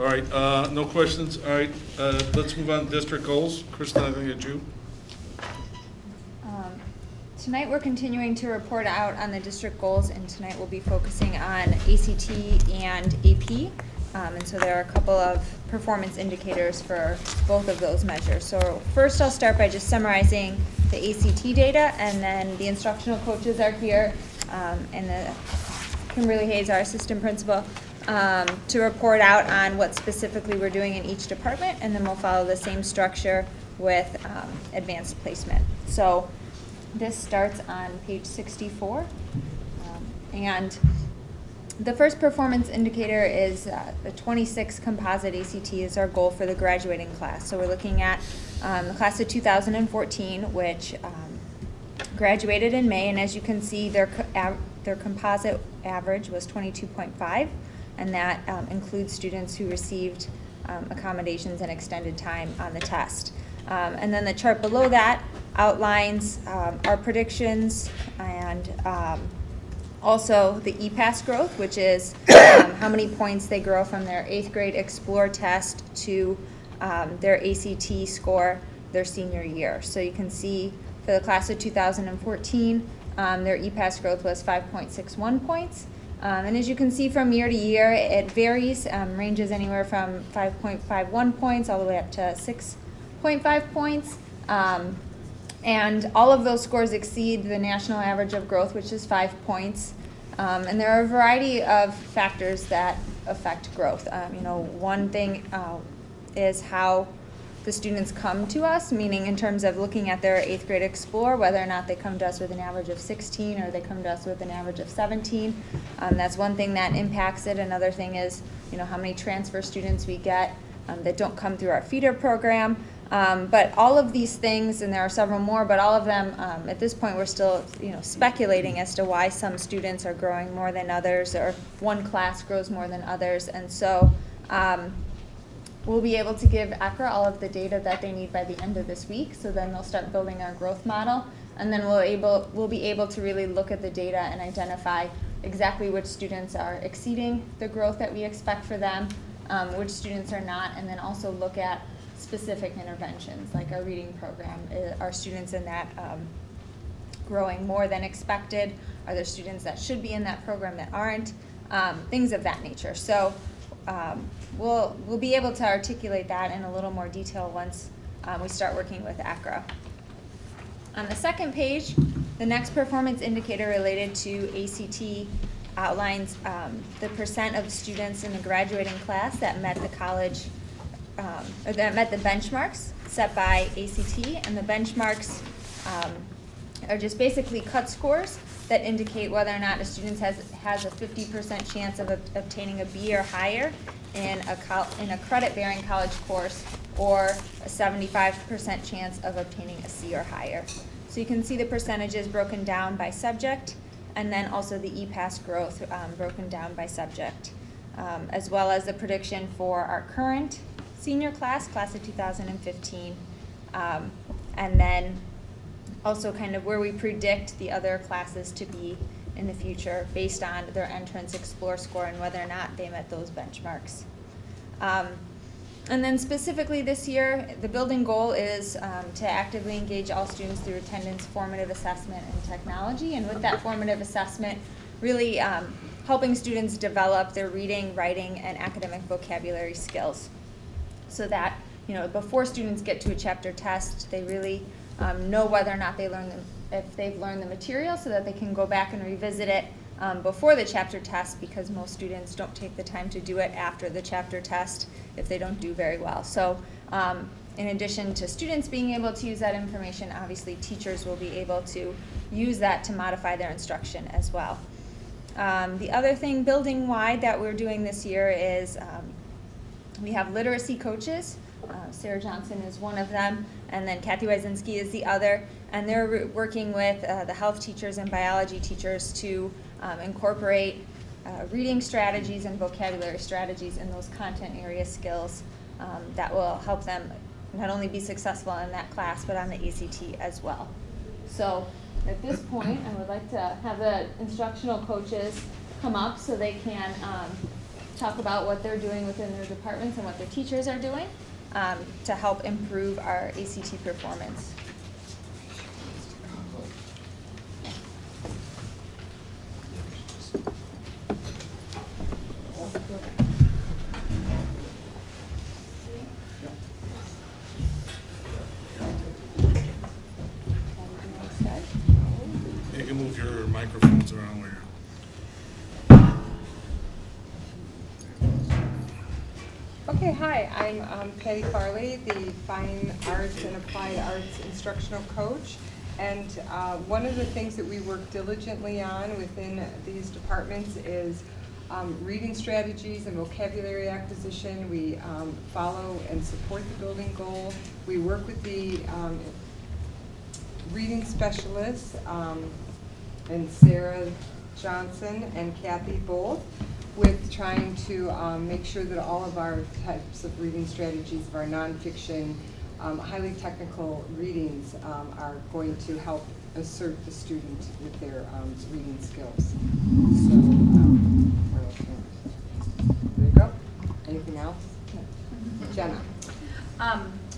All right, no questions. All right, let's move on to district goals. Kristen, I think it's you. Tonight we're continuing to report out on the district goals, and tonight we'll be focusing on ACT and AP. And so there are a couple of performance indicators for both of those measures. So first I'll start by just summarizing the ACT data, and then the instructional coaches are here, and Kimberly Hayes, our assistant principal, to report out on what specifically we're doing in each department, and then we'll follow the same structure with advanced placement. So this starts on page 64, and the first performance indicator is the 26 composite ACT is our goal for the graduating class. So we're looking at the class of 2014, which graduated in May, and as you can see, their composite average was 22.5, and that includes students who received accommodations and extended time on the test. And then the chart below that outlines our predictions and also the EPASS growth, which is how many points they grow from their 8th grade Explore test to their ACT score their senior year. So you can see for the class of 2014, their EPASS growth was 5.61 points. And as you can see from year to year, it varies, ranges anywhere from 5.51 points all the way up to 6.5 points. And all of those scores exceed the national average of growth, which is 5 points. And there are a variety of factors that affect growth. One thing is how the students come to us, meaning in terms of looking at their 8th grade Explore, whether or not they come to us with an average of 16 or they come to us with an average of 17. That's one thing that impacts it. Another thing is, how many transfer students we get that don't come through our feeder program. But all of these things, and there are several more, but all of them, at this point, we're still, speculating as to why some students are growing more than others, or one class grows more than others. And so we'll be able to give ECRA all of the data that they need by the end of this week. So then they'll start building our growth model, and then we'll be able to really look at the data and identify exactly which students are exceeding the growth that we expect for them, which students are not, and then also look at specific interventions like our reading program. Are students in that growing more than expected? Are there students that should be in that program that aren't? Things of that nature. So we'll be able to articulate that in a little more detail once we start working with ACRA. On the second page, the next performance indicator related to ACT outlines the percent of students in the graduating class that met the college or that met the benchmarks set by ACT, and the benchmarks are just basically cut scores that indicate whether or not a student has a 50% chance of obtaining a B or higher in a credit-bearing college course, or a 75% chance of obtaining a C or higher. So you can see the percentages broken down by subject, and then also the EPASS growth broken down by subject, as well as the prediction for our current senior class of 2015, and then also kind of where we predict the other classes to be in the future based on their entrance Explore score and whether or not they met those benchmarks. And then specifically this year, the building goal is to actively engage all students through attendance, formative assessment, and technology. And with that formative assessment, really helping students develop their reading, writing, and academic vocabulary skills, so that before students get to a chapter test, they really know whether or not if they've learned the material, so that they can go back and revisit it before the chapter test, because most students don't take the time to do it after the chapter test if they don't do very well. So in addition to students being able to use that information, obviously teachers will be able to use that to modify their instruction as well. The other thing building-wide that we're doing this year is we have literacy coaches. Sarah Johnson is one of them, and then Kathy Wyszynski is the other, and they're working with the health teachers and biology teachers to incorporate reading strategies and vocabulary strategies in those content area skills that will help them not only be successful in that class, but on the ACT as well. So at this point, I would like to have the instructional coaches come up so they can talk about what they're doing within their departments and what their teachers are doing to help improve our ACT performance. You can move your microphones around where Okay, hi, I'm Patty Farley, the Fine Arts and Applied Arts Instructional Coach. And one of the things that we work diligently on within these departments is reading strategies and vocabulary acquisition. We follow and support the building goal. We work with the reading specialists, and Sarah Johnson and Kathy both, with trying to make sure that all of our types of reading strategies of our nonfiction, highly technical readings are going to help assert the student with their reading skills. So, there you go. Anything else? Jenna.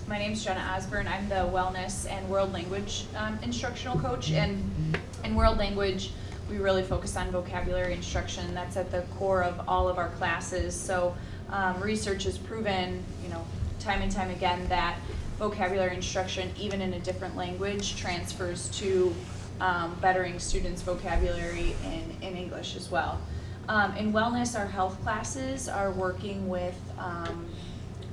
My name's Jenna Osborne. I'm the Wellness and World Language Instructional Coach. And in World Language, we really focus on vocabulary instruction. That's at the core of all of our classes. So research has proven, time and time again that vocabulary instruction, even in a different language, transfers to bettering students' vocabulary in English as well. In wellness, our health classes are working with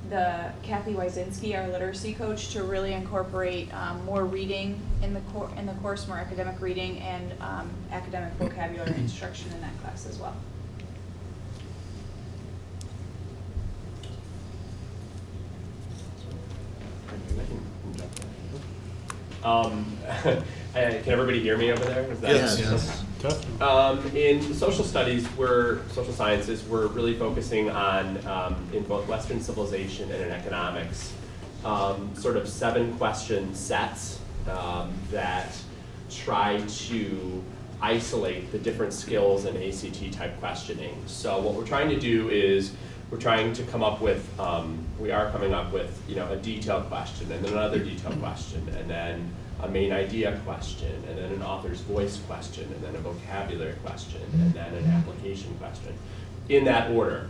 the Kathy Wysinski, our literacy coach, to really incorporate more reading in the course, more academic reading and academic vocabulary instruction in that class as well. Can everybody hear me over there? Is that Yes. In social studies, social sciences, we're really focusing on, in both Western civilization and in economics, sort of 7 question sets that try to isolate the different skills in ACT type questioning. So what we're trying to do is we're trying to come up with, we are coming up with, a detailed question, and then another detailed question, and then a main idea question, and then an author's voice question, and then a vocabulary question, and then an application question, in that order.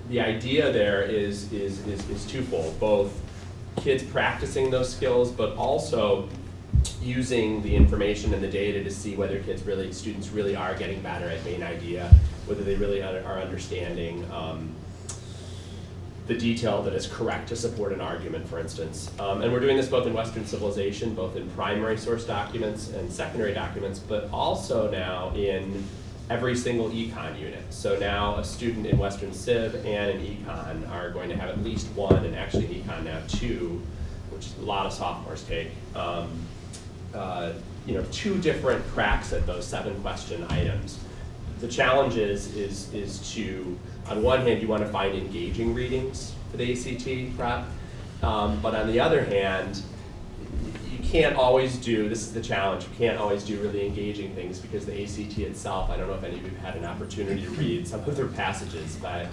The idea there is twofold: both kids practicing those skills, but also using the information and the data to see whether students really are getting better at main idea, whether they really are understanding the detail that is correct to support an argument, for instance. And we're doing this both in Western civilization, both in primary source documents and secondary documents, but also now in every single econ unit. So now a student in Western Civ and in econ are going to have at least one, and actually in econ now 2, which a lot of sophomores take, 2 different cracks at those 7 question items. The challenge is to, on one hand, you want to find engaging readings for the ACT prep, but on the other hand, you can't always do, this is the challenge, you can't always do really engaging things because the ACT itself, I don't know if any of you have had an opportunity to read some of their passages, but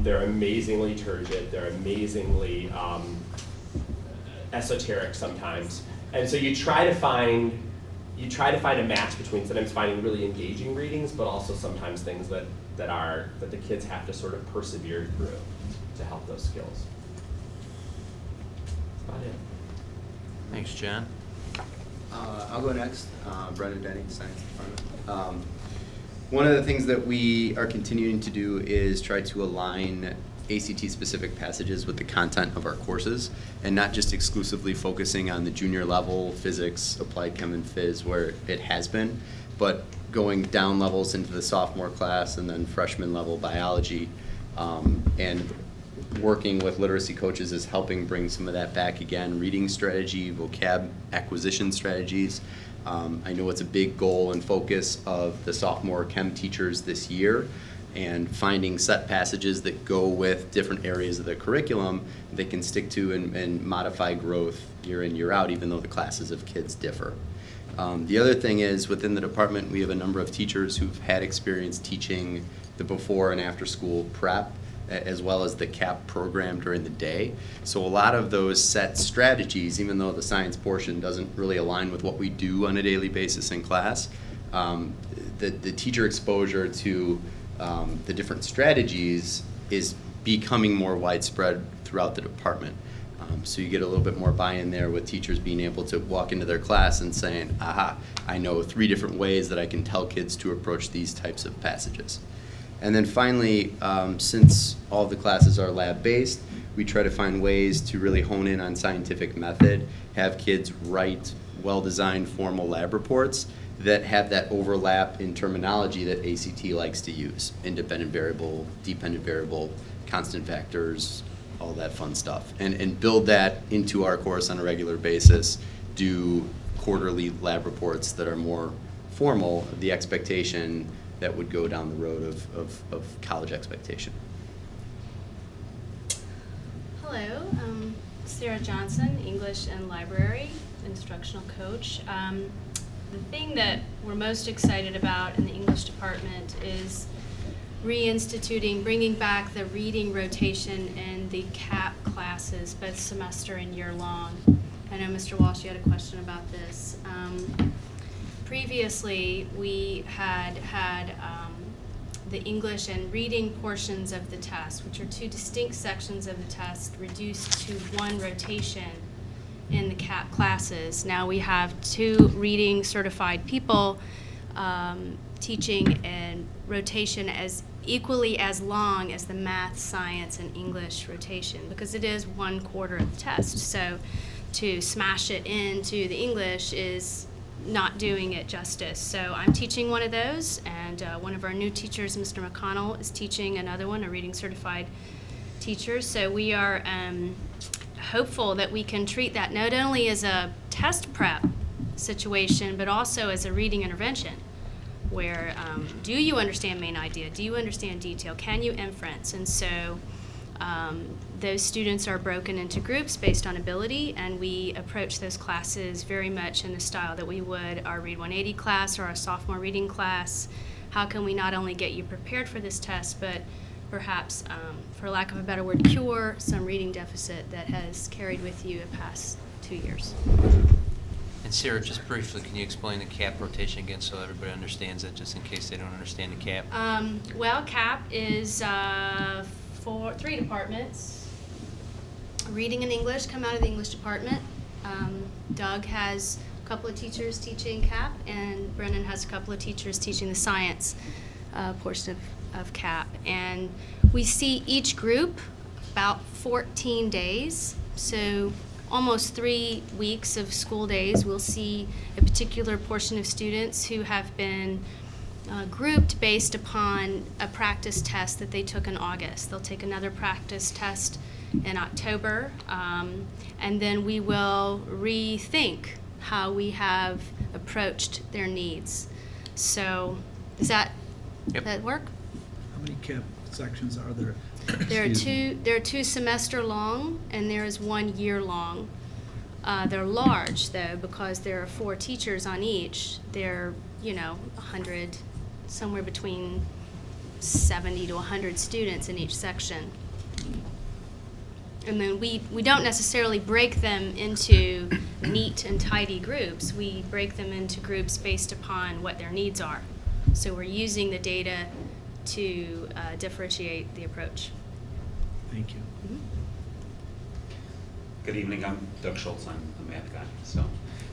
they're amazingly turgid, they're amazingly esoteric sometimes. And so you try to find a match between sometimes finding really engaging readings, but also sometimes things that the kids have to sort of persevere through to help those skills. That's about it. Thanks, Jen. I'll go next. Brendan Denny, Science Department. One of the things that we are continuing to do is try to align ACT-specific passages with the content of our courses, and not just exclusively focusing on the junior level physics, applied chem, and phys, where it has been, but going down levels into the sophomore class and then freshman level biology, and working with literacy coaches is helping bring some of that back again. Reading strategy, vocab acquisition strategies. I know it's a big goal and focus of the sophomore chem teachers this year, and finding set passages that go with different areas of the curriculum they can stick to and modify growth year in, year out, even though the classes of kids differ. The other thing is, within the department, we have a number of teachers who've had experience teaching the before and after school prep, as well as the CAP program during the day. So a lot of those set strategies, even though the science portion doesn't really align with what we do on a daily basis in class, the teacher exposure to the different strategies is becoming more widespread throughout the department. So you get a little bit more buy-in there with teachers being able to walk into their class and saying, aha, I know 3 different ways that I can tell kids to approach these types of passages. And then finally, since all the classes are lab-based, we try to find ways to really hone in on scientific method, have kids write well-designed formal lab reports that have that overlap in terminology that ACT likes to use. Independent variable, dependent variable, constant factors, all that fun stuff. And build that into our course on a regular basis, do quarterly lab reports that are more formal, the expectation that would go down the road of college expectation. Hello, Sarah Johnson, English and Library Instructional Coach. The thing that we're most excited about in the English department is reinstituting, bringing back the reading rotation in the CAP classes, both semester and year long. I know Mr. Walsh, you had a question about this. Previously, we had the English and reading portions of the test, which are 2 distinct sections of the test, reduced to 1 rotation in the CAP classes. Now we have 2 reading certified people teaching and rotation as equally as long as the math, science, and English rotation, because it is 1 quarter of the test. So to smash it into the English is not doing it justice. So I'm teaching one of those, and one of our new teachers, Mr. McConnell, is teaching another one, a reading certified teacher. So we are hopeful that we can treat that not only as a test prep situation, but also as a reading intervention, where do you understand main idea? Do you understand detail? Can you inference? And so those students are broken into groups based on ability, and we approach those classes very much in the style that we would our Read 180 class or our sophomore reading class. How can we not only get you prepared for this test, but perhaps, for lack of a better word, cure some reading deficit that has carried with you the past 2 years. And Sarah, just briefly, can you explain the CAP rotation again so everybody understands it, just in case they don't understand the CAP? Well, CAP is 3 departments. Reading and English come out of the English department. Doug has a couple of teachers teaching CAP, and Brennan has a couple of teachers teaching the science portion of CAP. And we see each group about 14 days, so almost 3 weeks of school days. We'll see a particular portion of students who have been grouped based upon a practice test that they took in August. They'll take another practice test in October, and then we will rethink how we have approached their needs. So does that work? How many CAP sections are there? There are Excuse me. two. There are 2 semester long, and there is 1 year long. They're large though, because there are 4 teachers on each. They're 100, somewhere between 70 to 100 students in each section. And then we don't necessarily break them into neat and tidy groups. We break them into groups based upon what their needs are. So we're using the data to differentiate the approach. Thank you. Good evening, I'm Doug Schultz, I'm the math guy. So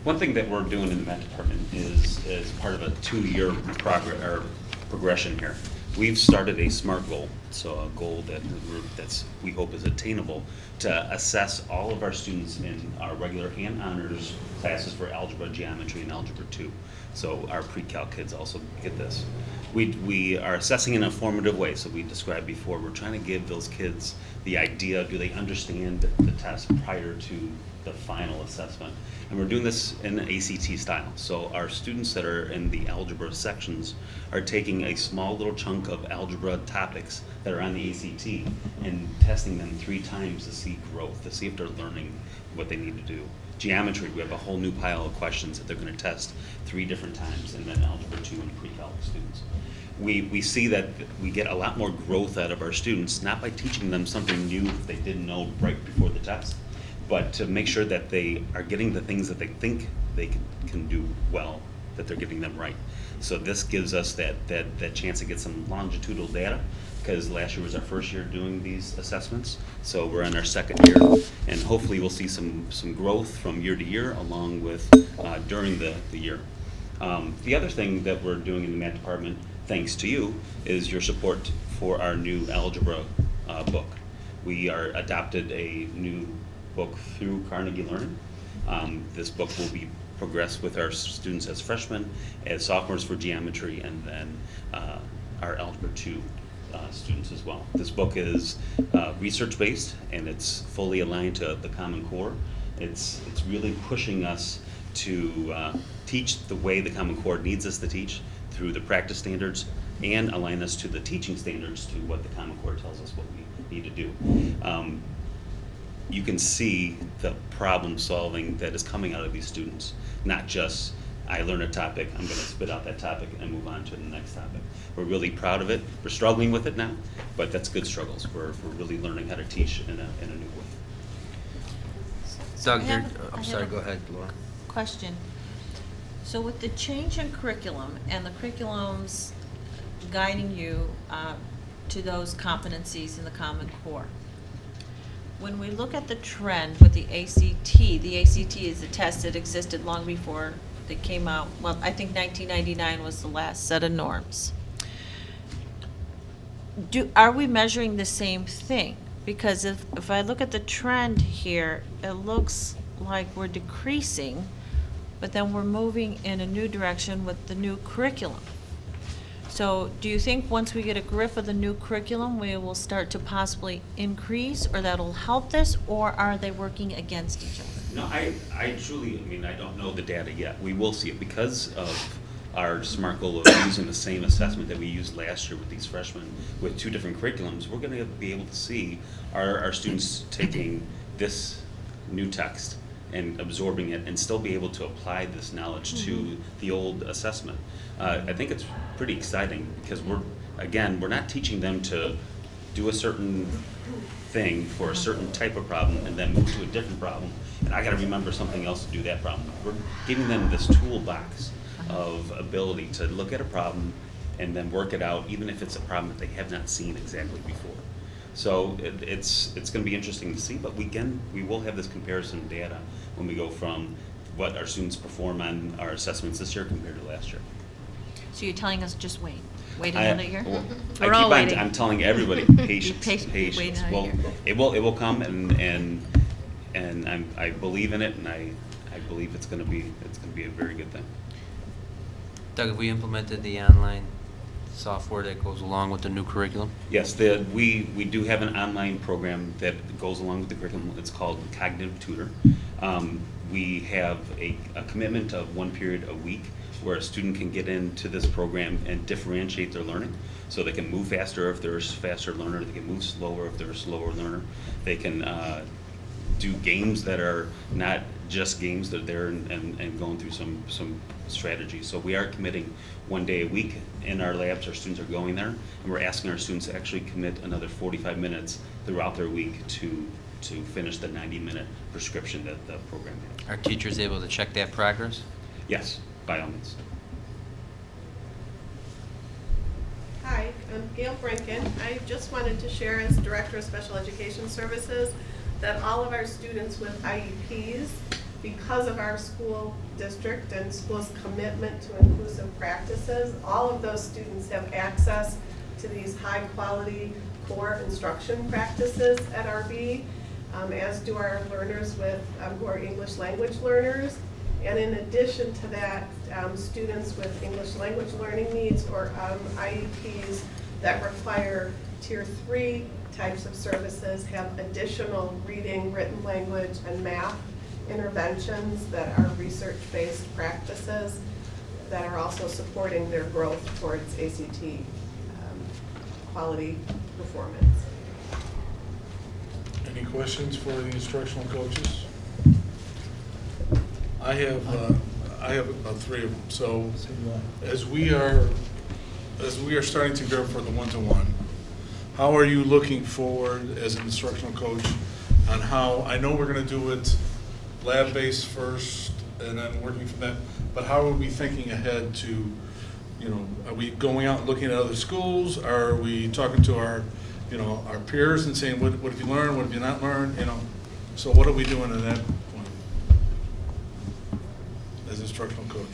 one thing that we're doing in the math department is as part of a 2-year progression here. We've started a SMART goal, so a goal that we hope is attainable, to assess all of our students in our regular and honors classes for algebra, geometry, and algebra 2. So our pre-calc kids also get this. We are assessing in a formative way, so we described before, we're trying to give those kids the idea, do they understand the test prior to the final assessment? And we're doing this in an ACT style. So our students that are in the algebra sections are taking a small little chunk of algebra topics that are on the ACT and testing them 3 times to see growth, to see if they're learning what they need to do Geometry, we have a whole new pile of questions that they're going to test 3 different times, and then Algebra 2 and pre-calc students. We see that we get a lot more growth out of our students, not by teaching them something new that they didn't know right before the test, but to make sure that they are getting the things that they think they can do well, that they're getting them right. So this gives us that chance to get some longitudinal data, because last year was our first year doing these assessments. So we're in our 2nd year, and hopefully we'll see some growth from year to year along with during the year. The other thing that we're doing in the math department, thanks to you, is your support for our new algebra book. We are adopted a new book through Carnegie Learning. This book will be progressed with our students as freshmen, as sophomores for geometry, and then our Algebra 2 students as well. This book is research-based, and it's fully aligned to the Common Core. It's really pushing us to teach the way the Common Core needs us to teach through the practice standards, and align us to the teaching standards to what the Common Core tells us what we need to do. You can see the problem solving that is coming out of these students, not just I learn a topic, I'm going to spit out that topic and move on to the next topic. We're really proud of it. We're struggling with it now, but that's good struggles. We're really learning how to teach in a new way. Doug, I I'm have sorry, a go ahead, Laura. Question. So with the change in curriculum and the curriculums guiding you to those competencies in the Common Core, when we look at the trend with the ACT is a test that existed long before they came out. Well, I think 1999 was the last set of norms. Are we measuring the same thing? Because if I look at the trend here, it looks like we're decreasing, but then we're moving in a new direction with the new curriculum. So do you think once we get a grip of the new curriculum, we will start to possibly increase, or that'll help this, or are they working against each other? No, I truly, I don't know the data yet. We will see it because of our SMART goal of using the same assessment that we used last year with these freshmen with 2 different curriculums. We're going to be able to see our students taking this new text and absorbing it and still be able to apply this knowledge to the old assessment. I think it's pretty exciting because we're not teaching them to do a certain thing for a certain type of problem and then move to a different problem, and I got to remember something else to do that problem. We're giving them this toolbox of ability to look at a problem and then work it out, even if it's a problem that they have not seen exactly before. So it's going to be interesting to see, but we will have this comparison data when we go from what our students perform on our assessments this year compared to last year. So you're telling us just wait another year? We're all waiting. I'm telling everybody, patience, Wait patience. another Well, year. it will come, and I believe in it, and I believe it's going to be a very good thing. Doug, have we implemented the online software that goes along with the new curriculum? Yes, we do have an online program that goes along with the curriculum. It's called Cognitive Tutor. We have a commitment of 1 period a week where a student can get into this program and differentiate their learning. So they can move faster if they're a faster learner, they can move slower if they're a slower learner. They can do games that are not just games, that they're and going through some strategy. So we are committing 1 day a week in our labs. Our students are going there, and we're asking our students to actually commit another 45 minutes throughout their week to finish the 90-minute prescription that the program has. Are teachers able to check that progress? Yes, by all means. Hi, I'm Gail Brinken. I just wanted to share as Director of Special Education Services that all of our students with IEPs, because of our school district and school's commitment to inclusive practices, all of those students have access to these high-quality core instruction practices at RB, as do our learners who are English language learners. And in addition to that, students with English language learning needs or IEPs that require Tier 3 types of services have additional reading, written language, and math interventions that are research-based practices that are also supporting their growth towards ACT quality performance. Any questions for the instructional coaches? I have about 3 of them. So So do I. as we are starting to go for the one-to-one, how are you looking forward as an instructional coach on how, I know we're going to do it lab-based first and then working from that, but how are we thinking ahead to, are we going out and looking at other schools? Are we talking to our peers and saying, what have you learned, what have you not learned, So what are we doing at that point as instructional coach?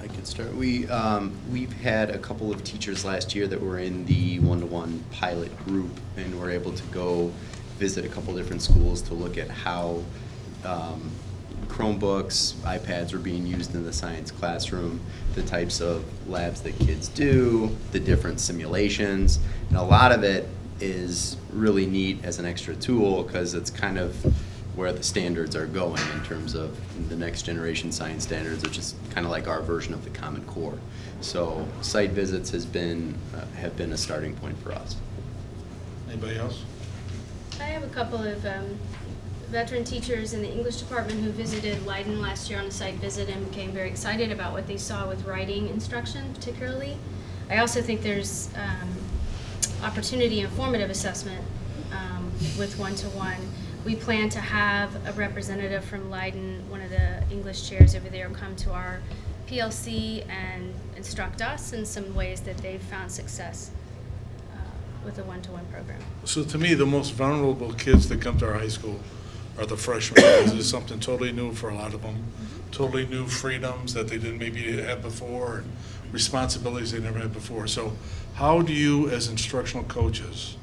I could start. We've had a couple of teachers last year that were in the one-to-one pilot group and were able to go visit a couple different schools to look at how Chromebooks, iPads are being used in the science classroom, the types of labs that kids do, the different simulations, and a lot of it is really neat as an extra tool because it's kind of where the standards are going in terms of the next generation science standards, which is kind of like our version of the Common Core. So site visits have been a starting point for us. Anybody else? I have a couple of veteran teachers in the English department who visited Leiden last year on a site visit and became very excited about what they saw with writing instruction particularly. I also think there's opportunity and formative assessment with one-to-one. We plan to have a representative from Leiden, one of the English chairs over there, come to our PLC and instruct us in some ways that they've found success with the one-to-one program. So to me, the most vulnerable kids that come to our high school are the freshmen, because it's something totally new for a lot of them, totally new freedoms that they didn't maybe have before, and responsibilities they never had before. So how do you, as instructional coaches,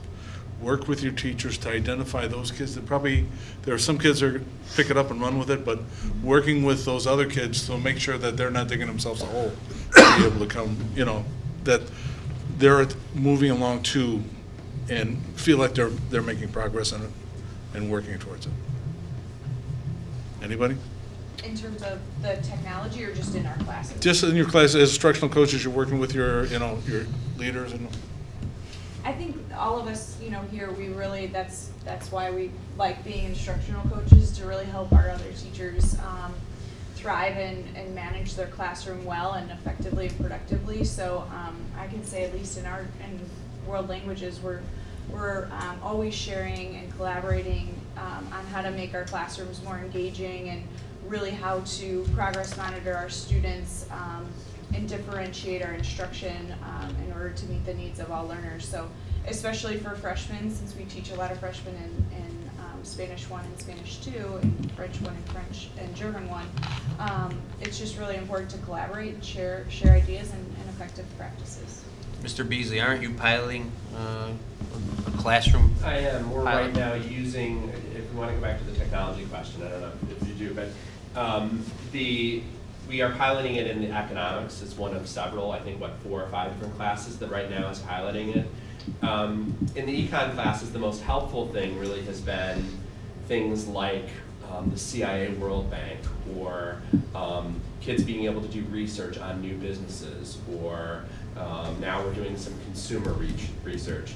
work with your teachers to identify those kids that probably, there are some kids that pick it up and run with it, but working with those other kids to make sure that they're not digging themselves a hole, to be able to come, that they're moving along too and feel like they're making progress on it and working towards it. Anybody? In terms of the technology or just in our classes? Just in your class, as instructional coaches, you're working with your leaders and. I think all of us, here, we really, that's why we like being instructional coaches, to really help our other teachers thrive and manage their classroom well and effectively and productively. So I can say, at least in world languages, we're always sharing and collaborating on how to make our classrooms more engaging and really how to progress monitor our students and differentiate our instruction in order to meet the needs of all learners. So especially for freshmen, since we teach a lot of freshmen in Spanish 1 and Spanish 2, and French 1 and French and German 1, it's just really important to collaborate and share ideas and effective practices. Mr. Beasley, aren't you piloting a classroom? I am. We're pilot? right now using, if we want to go back to the technology question, I don't know if you do, but we are piloting it in the economics. It's one of several, I think, 4 or 5 different classes that right now is piloting it. In the econ classes, the most helpful thing really has been things like the CIA World Bank, or kids being able to do research on new businesses, or now we're doing some consumer research.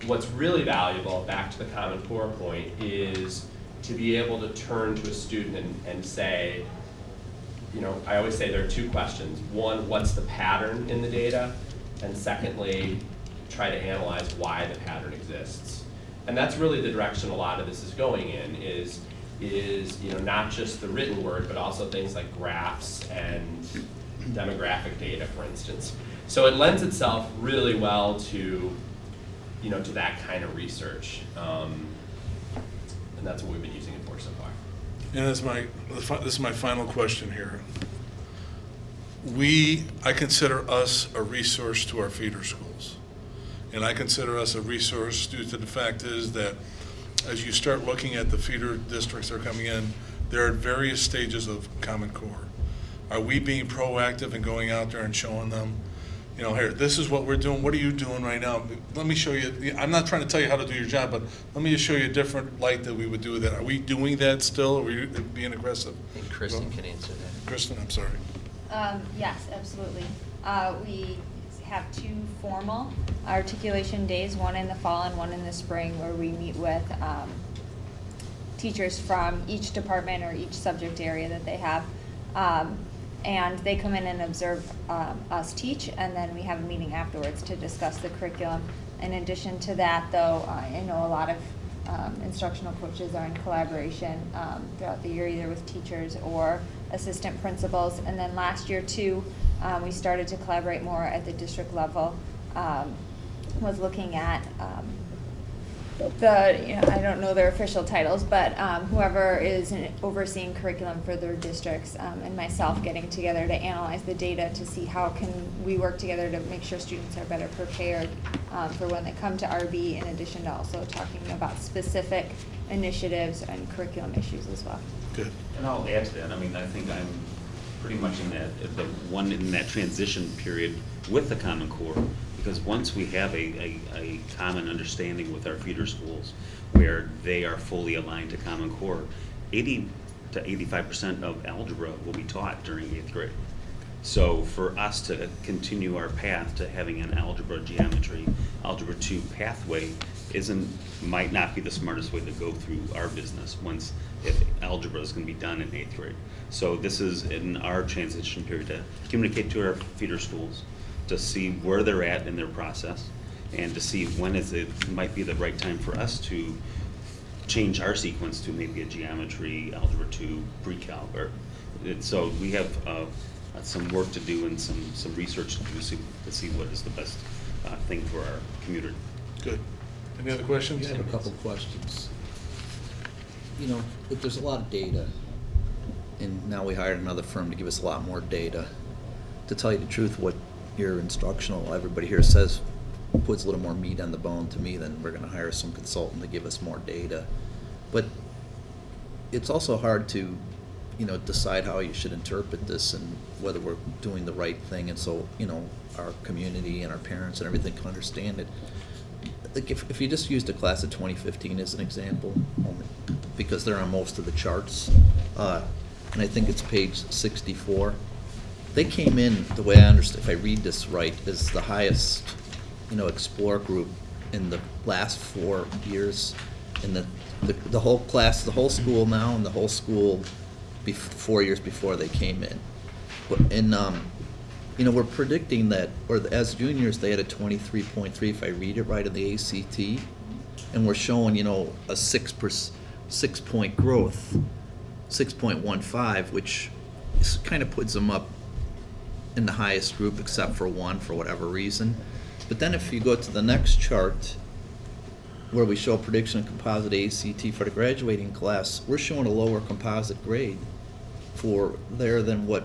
What's really valuable, back to the Common Core point, is to be able to turn to a student and say, I always say there are 2 questions. One, what's the pattern in the data? And secondly, try to analyze why the pattern exists. And that's really the direction a lot of this is going in, is not just the written word, but also things like graphs and demographic data, for instance. So it lends itself really well to, to that kind of research. And that's what we've been using it for so far. And this is my final question here. I consider us a resource to our feeder schools. And I consider us a resource due to the fact is that as you start looking at the feeder districts that are coming in, they're at various stages of Common Core. Are we being proactive and going out there and showing them, here, this is what we're doing, what are you doing right now? Let me show you, I'm not trying to tell you how to do your job, but let me just show you a different light that we would do that. Are we doing that still? Are we being aggressive? I think Kristen can answer that. Kristen, I'm sorry. Yes, absolutely. We have 2 formal articulation days, one in the fall and one in the spring, where we meet with teachers from each department or each subject area that they have. And they come in and observe us teach, and then we have a meeting afterwards to discuss the curriculum. In addition to that, though, I know a lot of instructional coaches are in collaboration throughout the year, either with teachers or assistant principals. And then last year, too, we started to collaborate more at the district level, was looking at I don't know their official titles, but whoever is overseeing curriculum for their districts, and myself getting together to analyze the data to see how can we work together to make sure students are better prepared for when they come to RB, in addition to also talking about specific initiatives and curriculum issues as well. Good. And I'll add to that, I mean, I think I'm pretty much in that transition period with the Common Core, because once we have a common understanding with our feeder schools where they are fully aligned to Common Core, 80 to 85% of algebra will be taught during 8th grade. So for us to continue our path to having an algebra, geometry, algebra 2 pathway might not be the smartest way to go through our business once algebra is going to be done in 8th grade. So this is in our transition period to communicate to our feeder schools, to see where they're at in their process, and to see when it might be the right time for us to change our sequence to maybe a geometry, algebra 2, pre-calc. So we have some work to do and some research to do to see what is the best thing for our community. Good. Any other questions? I have a couple questions. You know, if there's a lot of data, and now we hired another firm to give us a lot more data. To tell you the truth, what your instructional, everybody here says, puts a little more meat on the bone to me than we're going to hire some consultant to give us more data. But it's also hard to, decide how you should interpret this and whether we're doing the right thing, and so, our community and our parents and everything can understand it. Like if you just used a class of 2015 as an example, because they're on most of the charts, and I think it's page 64, they came in, the way I understand, if I read this right, is the highest, Explore group in the last 4 years, in the whole class, the whole school now, and the whole school 4 years before they came in. And we're predicting that, or as juniors, they had a 23.3, if I read it right, in the ACT, and we're showing, a 6-point growth, 6.15, which kind of puts them up in the highest group except for one for whatever reason. But then if you go to the next chart where we show prediction of composite ACT for the graduating class, we're showing a lower composite grade for there than what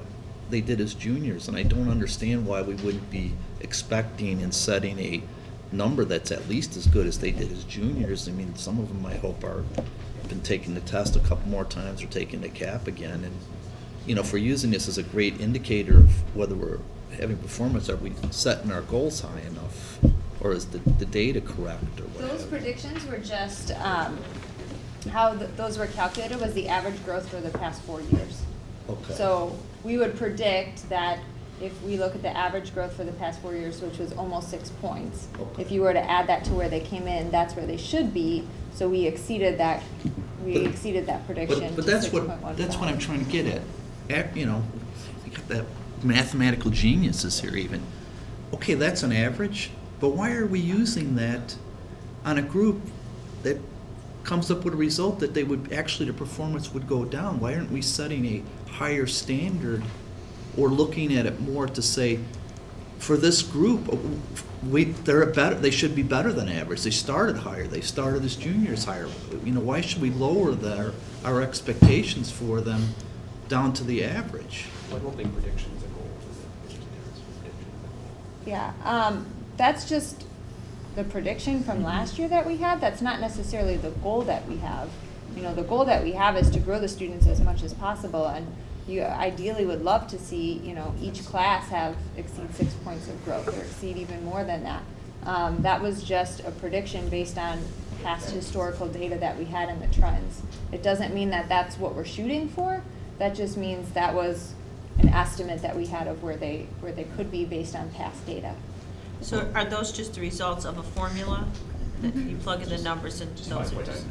they did as juniors, and I don't understand why we wouldn't be expecting and setting a number that's at least as good as they did as juniors. I mean, some of them I hope are been taking the test a couple more times or taking the CAP again, and if we're using this as a great indicator of whether we're having performance, are we setting our goals high enough, or is the data correct, or whatever? Those predictions were just, how those were calculated was the average growth for the past 4 years. Okay. So we would predict that if we look at the average growth for the past 4 years, which was almost 6 points, Okay. if you were to add that to where they came in, that's where they should be. So we exceeded that. We exceeded that prediction. But to that's 6.15. what I'm trying to get at. We got that mathematical geniuses here even. Okay, that's an average, but why are we using that on a group that comes up with a result that they would actually, the performance would go down? Why aren't we setting a higher standard or looking at it more to say, for this group, they're better. They should be better than average. They started higher. They started as juniors higher. Why should we lower our expectations for them down to the average? I don't think predictions are goals. Yeah, that's just the prediction from last year that we had. That's not necessarily the goal that we have. The goal that we have is to grow the students as much as possible, and you ideally would love to see, each class exceed 6 points of growth or exceed even more than that. That was just a prediction based on past historical data that we had in the trends. It doesn't mean that that's what we're shooting for. That just means that was an estimate that we had of where they could be based on past data. So are those just the results of a formula that you plug in the numbers and those are just?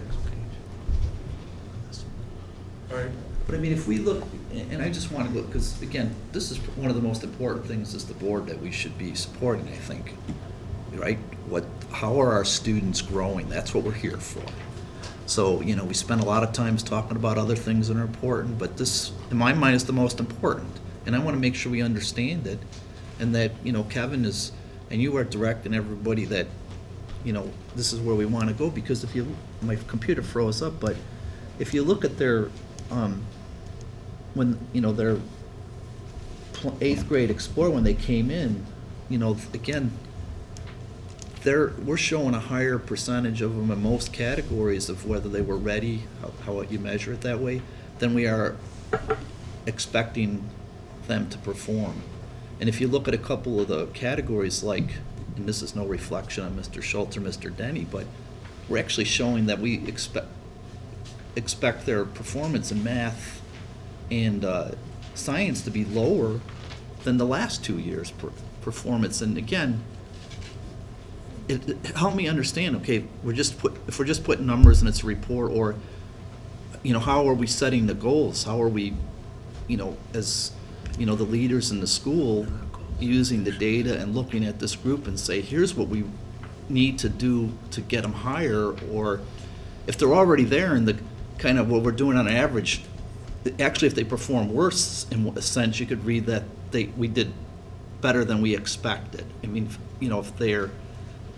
All right. But I mean, if we look, and I just want to look, because again, this is one of the most important things as the board that we should be supporting, I think, right? How are our students growing? That's what we're here for. So, you know, we spend a lot of times talking about other things that are important, but this, in my mind, is the most important. And I want to make sure we understand it, and that, you know, Kevin is, and you are directing everybody that, you know, this is where we want to go, because if you, my computer froze up, but if you look at their, when, you know, their 8th grade Explore, when they came in, you know, again, we're showing a higher percentage of them in most categories of whether they were ready, how you measure it that way, than we are expecting them to perform. And if you look at a couple of the categories, like, and this is no reflection on Mr. Schultz or Mr. Denny, but we're actually showing that we expect their performance in math and science to be lower than the last 2 years' performance. And again, it help me understand, okay, if we're just putting numbers and it's a report, or, you know, how are we setting the goals? How are we, you know, as, you know, the leaders in the school, using the data and looking at this group and say, here's what we need to do to get them higher, or if they're already there in the kind of what we're doing on average, actually if they perform worse, in a sense, you could read that we did better than we expected. I mean, you know, if their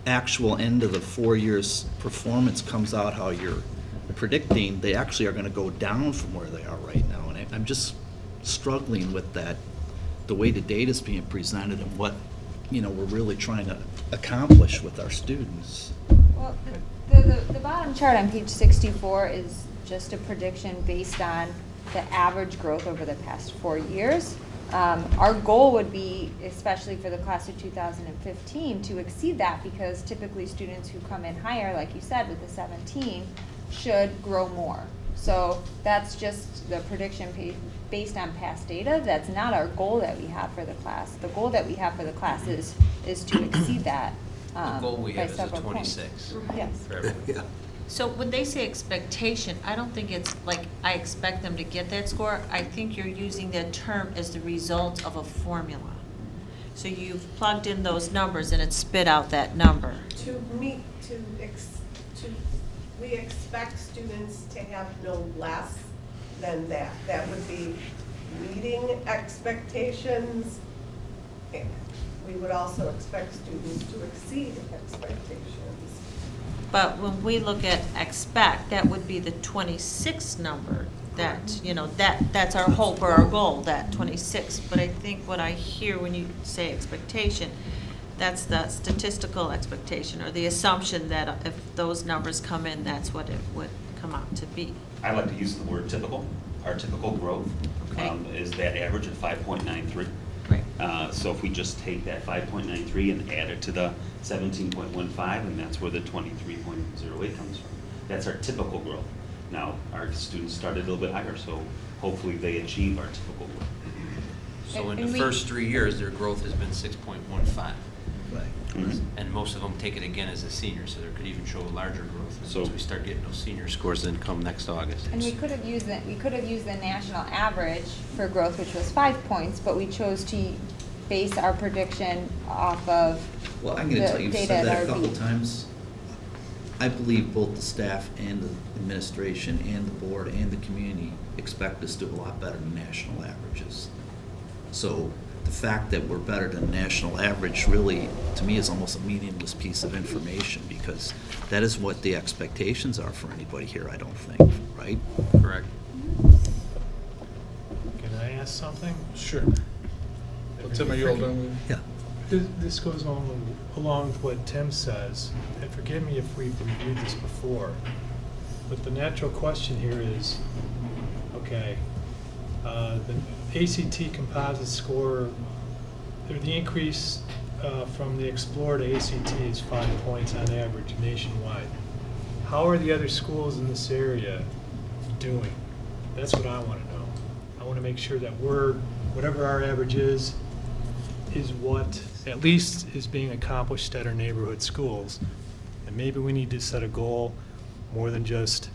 actual end of the 4 years performance comes out how you're predicting, they actually are going to go down from where they are right now. And I'm just struggling with that, the way the data is being presented and what, you know, we're really trying to accomplish with our students. Well, the bottom chart on page 64 is just a prediction based on the average growth over the past 4 years. Our goal would be, especially for the class of 2015, to exceed that, because typically students who come in higher, like you said, with the 17, should grow more. So that's just the prediction based on past data. That's not our goal that we have for the class. The goal that we have for the class is to exceed that The goal we by have is a several points. 26. Yes. For everyone. Yeah. So when they say expectation, I don't think it's like I expect them to get that score. I think you're using that term as the result of a formula. So you've plugged in those numbers and it spit out that number. We expect students to have no less than that. That would be meeting expectations. We would also expect students to exceed expectations. But when we look at expect, that would be the 26 number, that, you know, that's our hope or our goal, that 26. But I think what I hear when you say expectation, that's the statistical expectation, or the assumption that if those numbers come in, that's what it would come out to be. I like to use the word typical. Our typical growth Okay. is that average of 5.93. Right. So if we just take that 5.93 and add it to the 17.15, and that's where the 23.08 comes from. That's our typical growth. Now, our students started a little bit higher, so hopefully they achieve our typical growth. So in And the we- first 3 years, their growth has been 6.15. Right. Mhm. And most of them take it again as a senior, so there could even show a larger growth So- once we start getting those senior scores then come next August. And we could have used the national average for growth, which was 5 points, but we chose to base our prediction off of Well, I'm going to tell you, the you've data said at that a couple RB. times. I believe both the staff and the administration and the board and the community expect us to do a lot better than national averages. So the fact that we're better than national average really, to me, is almost a meaningless piece of information, because that is what the expectations are for anybody here, I don't think, right? Correct. Can I ask something? Sure. Well, Tim, are you all done with? Yeah. This goes along with what Tim says, and forgive me if we've reviewed this before, but the natural question here is, okay, the ACT composite score, or the increase from the Explore to ACT is 5 points on average nationwide. How are the other schools in this area doing? That's what I want to know. I want to make sure that whatever our average is what at least is being accomplished at our neighborhood schools. And maybe we need to set a goal more than just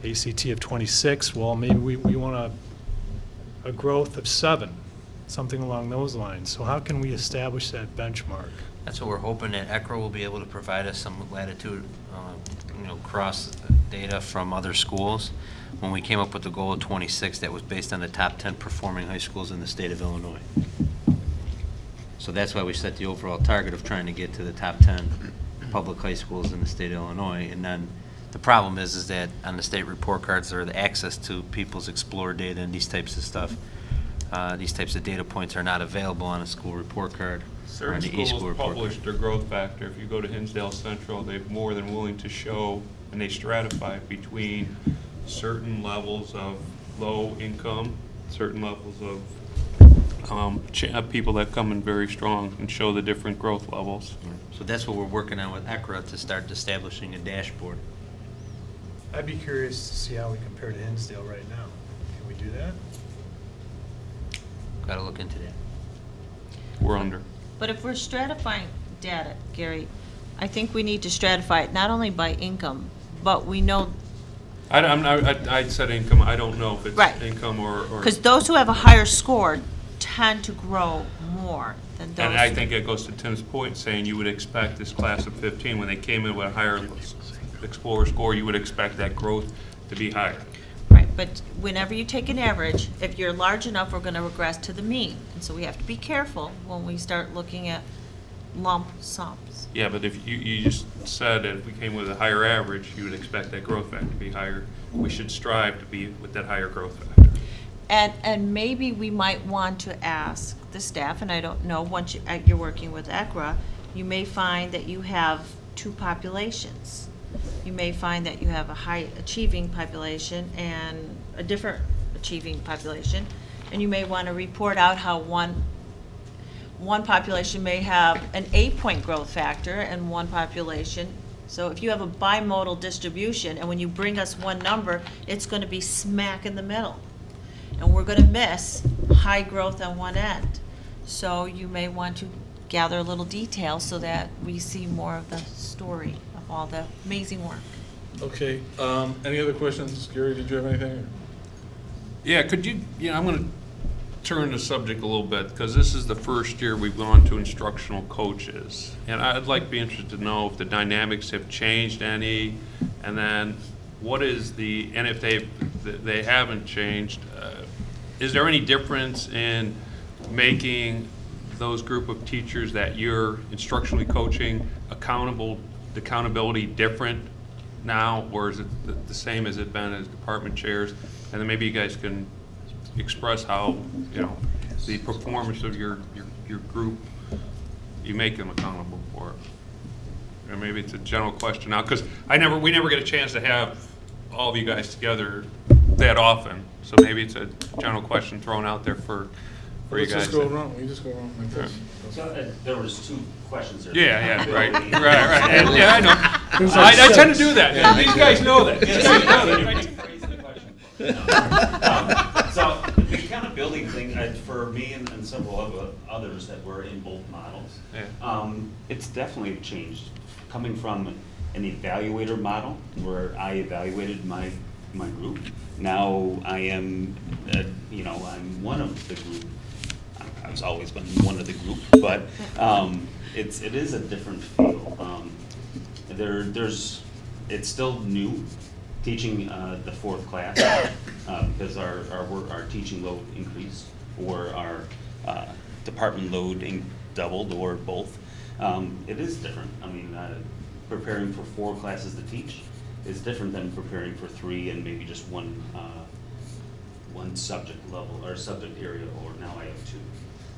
ACT of 26, well, maybe we want a growth of 7, something along those lines. So how can we establish that benchmark? That's what we're hoping, that ECRA will be able to provide us some latitude, cross data from other schools. When we came up with the goal of 26, that was based on the top 10 performing high schools in the state of Illinois. So that's why we set the overall target of trying to get to the top 10 public high schools in the state of Illinois. And then the problem is that on the state report cards, there are the access to people's Explorer data and these types of stuff. These types of data points are not available on a school report card. or on Certain the schools eSchool report publish card. their growth factor. If you go to Hinsdale Central, they're more than willing to show, and they stratify between certain levels of low income, certain levels of people that come in very strong and show the different growth levels. So that's what we're working on with ECRA to start establishing a dashboard. I'd be curious to see how we compare to Hinsdale right now. Can we do that? Got to look into that. We're under. But if we're stratifying data, Gary, I think we need to stratify it not only by income, but we know, I said income. I don't know if it's Right. income or. because those who have a higher score tend to grow more than those. And I think it goes to Tim's point, saying you would expect this class of 15, when they came in with a higher Explorer score, you would expect that growth to be higher. Right, but whenever you take an average, if you're large enough, we're going to regress to the mean. And so we have to be careful when we start looking at lump sums. Yeah, but if you just said that if we came with a higher average, you would expect that growth factor to be higher. We should strive to be with that higher growth factor. And maybe we might want to ask the staff, and I don't know, once you're working with ECRA, you may find that you have two populations. You may find that you have a high achieving population and a different achieving population, and you may want to report out how one population may have an 8-point growth factor and one population. So if you have a bimodal distribution, and when you bring us one number, it's going to be smack in the middle. And we're going to miss high growth on one end. So you may want to gather a little detail so that we see more of the story of all the amazing work. Okay, any other questions? Gary, did you have anything? Yeah, could you, I'm going to turn the subject a little bit, because this is the first year we've gone to instructional coaches. And I'd like to be interested to know if the dynamics have changed any, and then what is and if they haven't changed, is there any difference in making those group of teachers that you're instructionally coaching accountability different now, or is it the same as it been as department chairs? And then maybe you guys can express how, the performance of your group, you make them accountable for it. Or maybe it's a general question now, because we never get a chance to have all of you guys together that often. So maybe it's a general question thrown out there for you guys. Let's just go around, we just go around like this. So there was 2 questions there. Yeah, right. And, yeah, I know. I tend to do that. Yeah. These guys know that. So the accountability thing, for me and several of others that were in both models, it's definitely changed. Coming from an evaluator model where I evaluated my group, now I am, I'm one of the group. I've always been one of the group, but it is a different feel. It's still new, teaching the 4th class because our teaching load increased, or our department load doubled, or both. It is different. I mean, preparing for 4 classes to teach is different than preparing for 3 and maybe just one subject level or subject area, or now I have 2.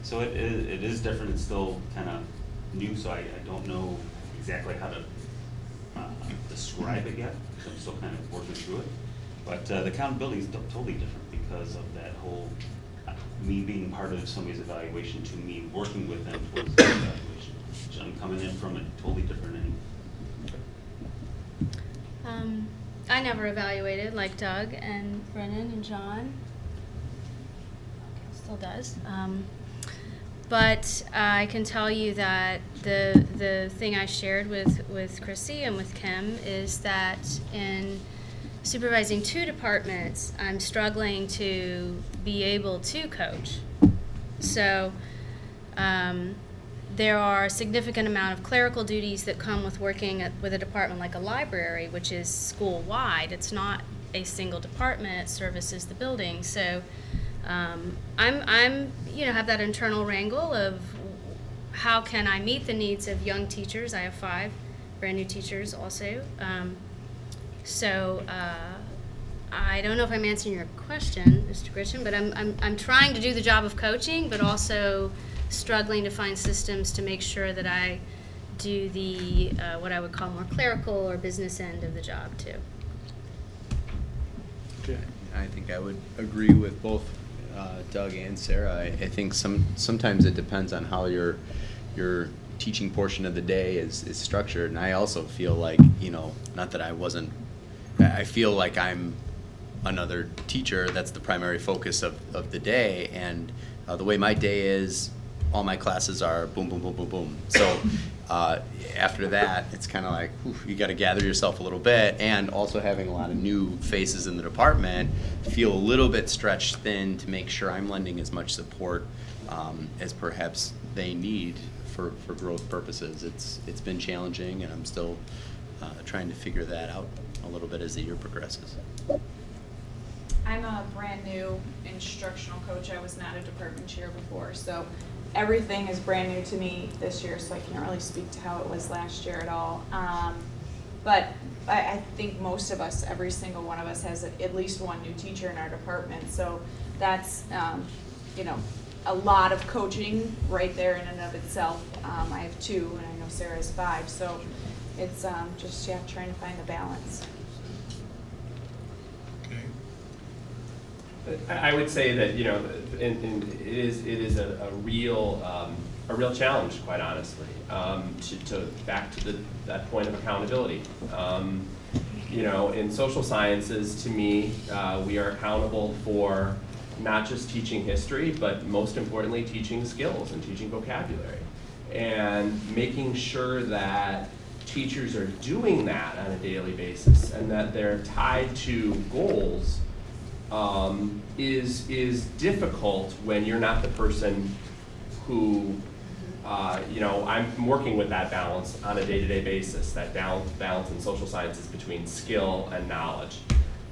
So it is different. It's still kind of new, so I don't know exactly how to describe it yet, because I'm still kind of working through it. But the accountability is totally different because of that whole me being part of somebody's evaluation to me working with them towards the evaluation. So I'm coming in from a totally different end. I never evaluated like Doug and Brennan and John. Still does. But I can tell you that the thing I shared with Chrissy and with Kim is that in supervising 2 departments, I'm struggling to be able to coach. So there are a significant amount of clerical duties that come with working with a department like a library, which is school-wide. It's not a single department, it services the building. So I'm have that internal wrangle of how can I meet the needs of young teachers. I have 5 brand new teachers also. I don't know if I'm answering your question, Mr. Grisham, but I'm trying to do the job of coaching, but also struggling to find systems to make sure that I do the what I would call more clerical or business end of the job too. Okay. I think I would agree with both Doug and Sarah. I think sometimes it depends on how your teaching portion of the day is structured, and I also feel like, not that I feel like I'm another teacher that's the primary focus of the day, and the way my day is, all my classes are boom, boom, boom, boom, boom. So after that, it's kind of like, you got to gather yourself a little bit, and also having a lot of new faces in the department, feel a little bit stretched thin to make sure I'm lending as much support as perhaps they need for growth purposes. It's been challenging, and I'm still trying to figure that out a little bit as the year progresses. I'm a brand new instructional coach. I was not a department chair before, so everything is brand new to me this year, so I can't really speak to how it was last year at all. But I think most of us, every single one of us, has at least one new teacher in our department, so that's a lot of coaching right there in and of itself. I have 2, and I know Sarah has 5, so it's just trying to find the balance. I would say that it is a real challenge, quite honestly, to back to that point of accountability. In social sciences, to me, we are accountable for not just teaching history, but most importantly, teaching skills and teaching vocabulary, and making sure that teachers are doing that on a daily basis and that they're tied to goals is difficult when you're not the person who, I'm working with that balance on a day-to-day basis, that balance in social sciences between skill and knowledge.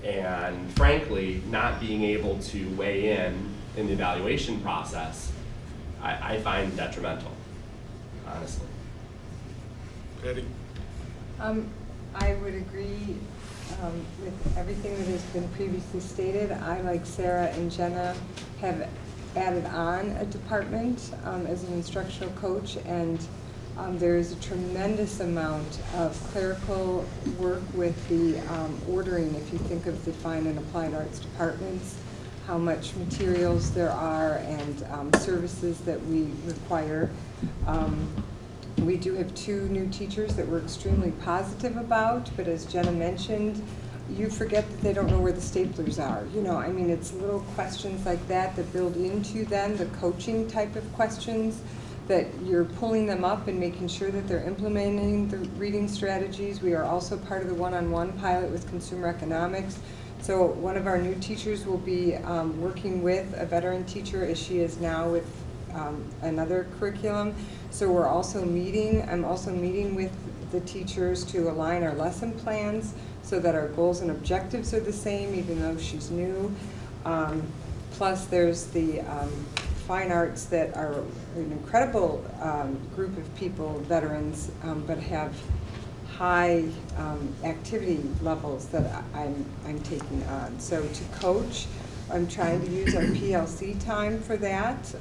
And frankly, not being able to weigh in the evaluation process, I find detrimental, honestly. Patty? I would agree with everything that has been previously stated. I, like Sarah and Jenna, have added on a department as an instructional coach, and there is a tremendous amount of clerical work with the ordering. If you think of the fine and applied arts departments, how much materials there are and services that we require. We do have 2 new teachers that we're extremely positive about, but as Jenna mentioned, you forget that they don't know where the staplers are. It's little questions like that build into then the coaching type of questions, that you're pulling them up and making sure that they're implementing the reading strategies. We are also part of the one-on-one pilot with consumer economics. So one of our new teachers will be working with a veteran teacher, as she is now, with another curriculum. So I'm also meeting with the teachers to align our lesson plans so that our goals and objectives are the same, even though she's new. Plus there's the fine arts that are an incredible group of people, veterans, but have high activity levels that I'm taking on. So to coach, I'm trying to use our PLC time for that.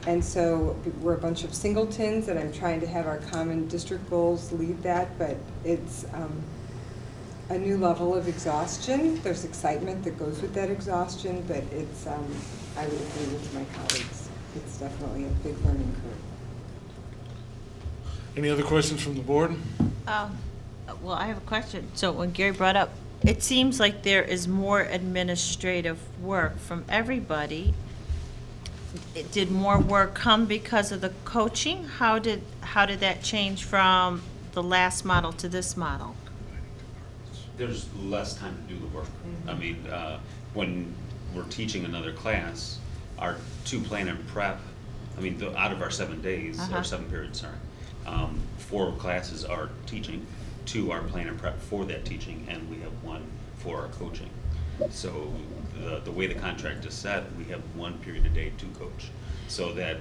And so we're a bunch of singletons, and I'm trying to have our common district goals lead that, but it's a new level of exhaustion. There's excitement that goes with that exhaustion, but it's, I would agree with my colleagues, it's definitely a big learning curve. Any other questions from the board? Well, I have a question. So when Gary brought up, it seems like there is more administrative work from everybody. Did more work come because of the coaching? How did that change from the last model to this model? there's less time to do the work. I mean, when we're teaching another class, our 2 plan and prep, I mean, out of our 7 days, or 7 periods, sorry, 4 classes are teaching, 2 are plan and prep for that teaching, and we have 1 for our coaching. So the way the contract is set, we have 1 period a day to coach. So that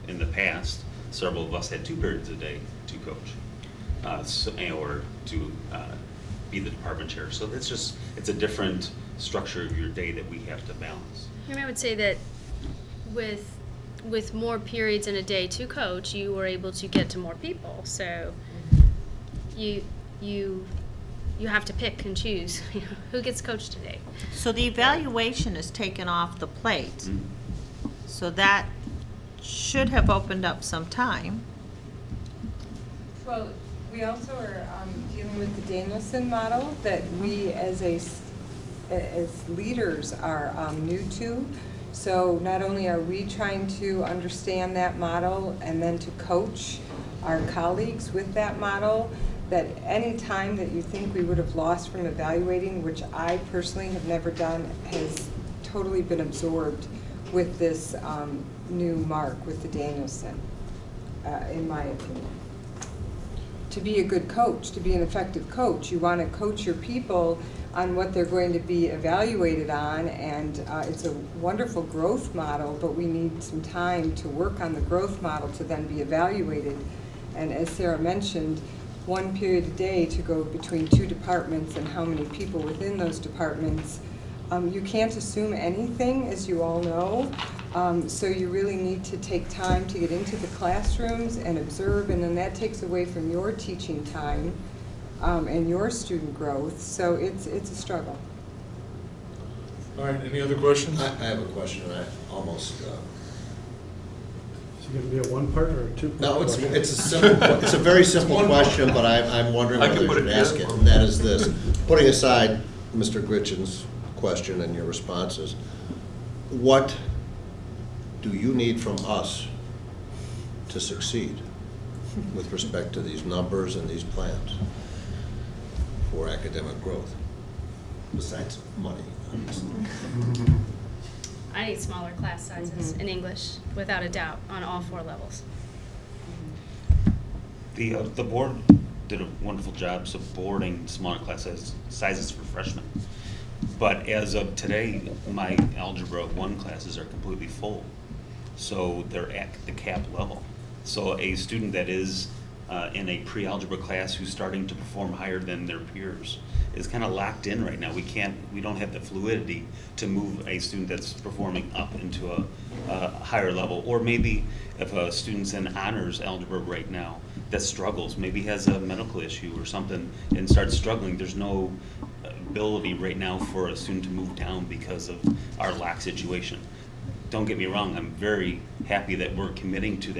in the past, several of us had 2 periods a day to coach, in order to be the department chair. So it's a different structure of your day that we have to balance. And I would say that with more periods in a day to coach, you were able to get to more people. So you have to pick and choose who gets coached today. So the evaluation is taken off the plate. So that should have opened up some time. Well, we also are dealing with the Danielson model that we as leaders are new to. So not only are we trying to understand that model and then to coach our colleagues with that model, that any time that you think we would have lost from evaluating, which I personally have never done, has totally been absorbed with this new mark, with the Danielson, in my opinion. To be a good coach, to be an effective coach, you want to coach your people on what they're going to be evaluated on, and it's a wonderful growth model, but we need some time to work on the growth model to then be evaluated. And as Sarah mentioned, 1 period a day to go between 2 departments and how many people within those departments. You can't assume anything, as you all know, so you really need to take time to get into the classrooms and observe, and then that takes away from your teaching time and your student growth, so it's a struggle. All right, any other questions? I have a question, I almost... Is it going to be a 1-part or a 2-part? No, it's a simple, it's a very simple question, but I'm wondering whether you should ask it, and that is this. Putting aside Mr. Gritchen's question and your responses, what do you need from us to succeed with respect to these numbers and these plans for academic growth, besides money, obviously? I need smaller class sizes in English, without a doubt, on all 4 levels. The board did a wonderful job supporting smaller class sizes for freshmen. But as of today, my Algebra 1 classes are completely full. So they're at the cap level. So a student that is in a pre-algebra class who's starting to perform higher than their peers is kind of locked in right now. We don't have the fluidity to move a student that's performing up into a higher level. Or maybe if a student's in honors algebra right now that struggles, maybe has a medical issue or something and starts struggling, there's no ability right now for a student to move down because of our lack situation. Don't get me wrong, I'm very happy that we're committing to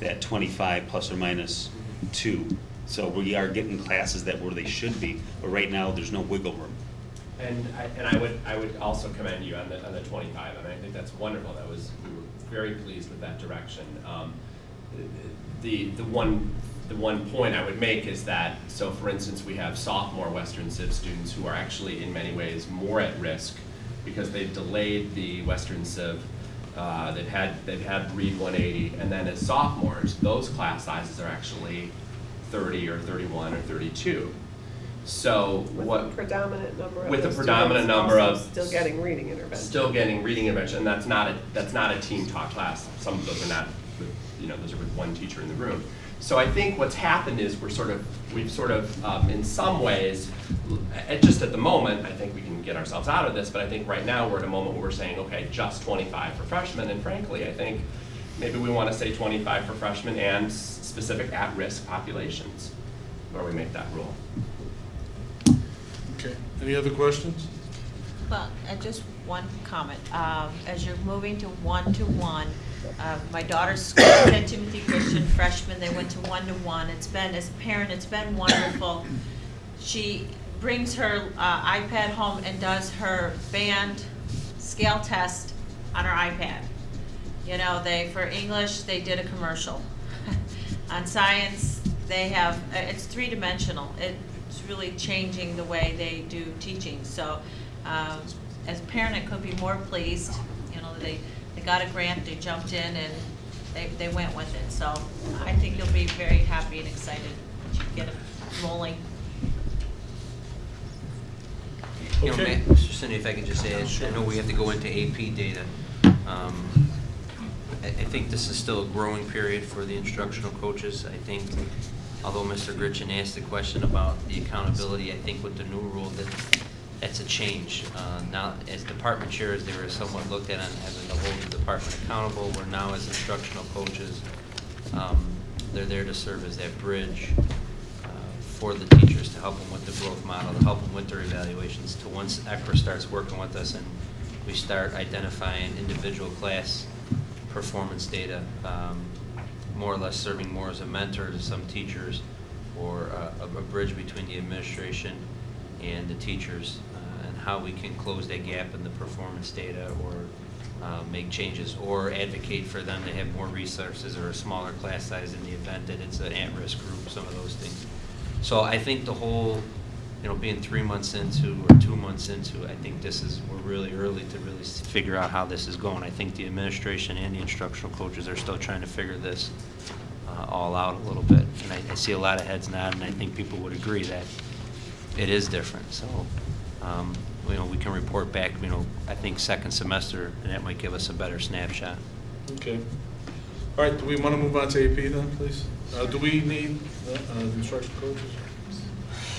that 25 plus or minus 2. So we are getting classes where they should be, but right now there's no wiggle room. And I would also commend you on the 25. I mean, I think that's wonderful. We were very pleased with that direction. The one point I would make is that, so for instance, we have sophomore Western Civ students who are actually in many ways more at risk because they've delayed the Western Civ. They've had Read 180, and then as sophomores, those class sizes are actually 30 or 31 or 32. So with a predominant number of still getting reading intervention. Still getting reading intervention, and that's not a team taught class. Some of those are not, those are with one teacher in the room. So I think what's happened is we've sort of in some ways, just at the moment, I think we can get ourselves out of this, but I think right now we're at a moment where we're saying, okay, just 25 for freshmen, and frankly, I think maybe we want to say 25 for freshmen and specific at-risk populations where we make that rule. Okay, any other questions? Well, just one comment. As you're moving to 1-to-1, my daughter's school, St. Timothy Christian, freshman, they went to 1-to-1. It's been, as a parent, it's been wonderful. She brings her iPad home and does her band scale test on her iPad. You know, for English, they did a commercial. On science, they have, it's 3-dimensional. It's really changing the way they do teaching. So as a parent, I couldn't be more pleased. You know, they got a grant, they jumped in, and they went with it. So I think you'll be very happy and excited once you get it rolling. You know, Okay. Mr. Cindy, if I could just add, I know we have to go into AP data. I think this is still a growing period for the instructional coaches. I think, although Mr. Gritchen asked the question about the accountability, I think with the new rule that's a change. Now, as department chairs, they were somewhat looked at on having to hold the department accountable. We're now, as instructional coaches, they're there to serve as that bridge for the teachers, to help them with the growth model, to help them with their evaluations, to once ECRA starts working with us and we start identifying individual class performance data, more or less serving more as a mentor to some teachers, or a bridge between the administration and the teachers, and how we can close that gap in the performance data, or make changes, or advocate for them to have more resources or a smaller class size in the event that it's an at-risk group, some of those things. So I think the whole, you know, being 3 months into or 2 months into, I think we're really early to really figure out how this is going. I think the administration and the instructional coaches are still trying to figure this all out a little bit. And I see a lot of heads nod, and I think people would agree that it is different. So, you know, we can report back, you know, I think second semester, and that might give us a better snapshot. Okay. All right, do we want to move on to AP then, please? Do we need instructional coaches?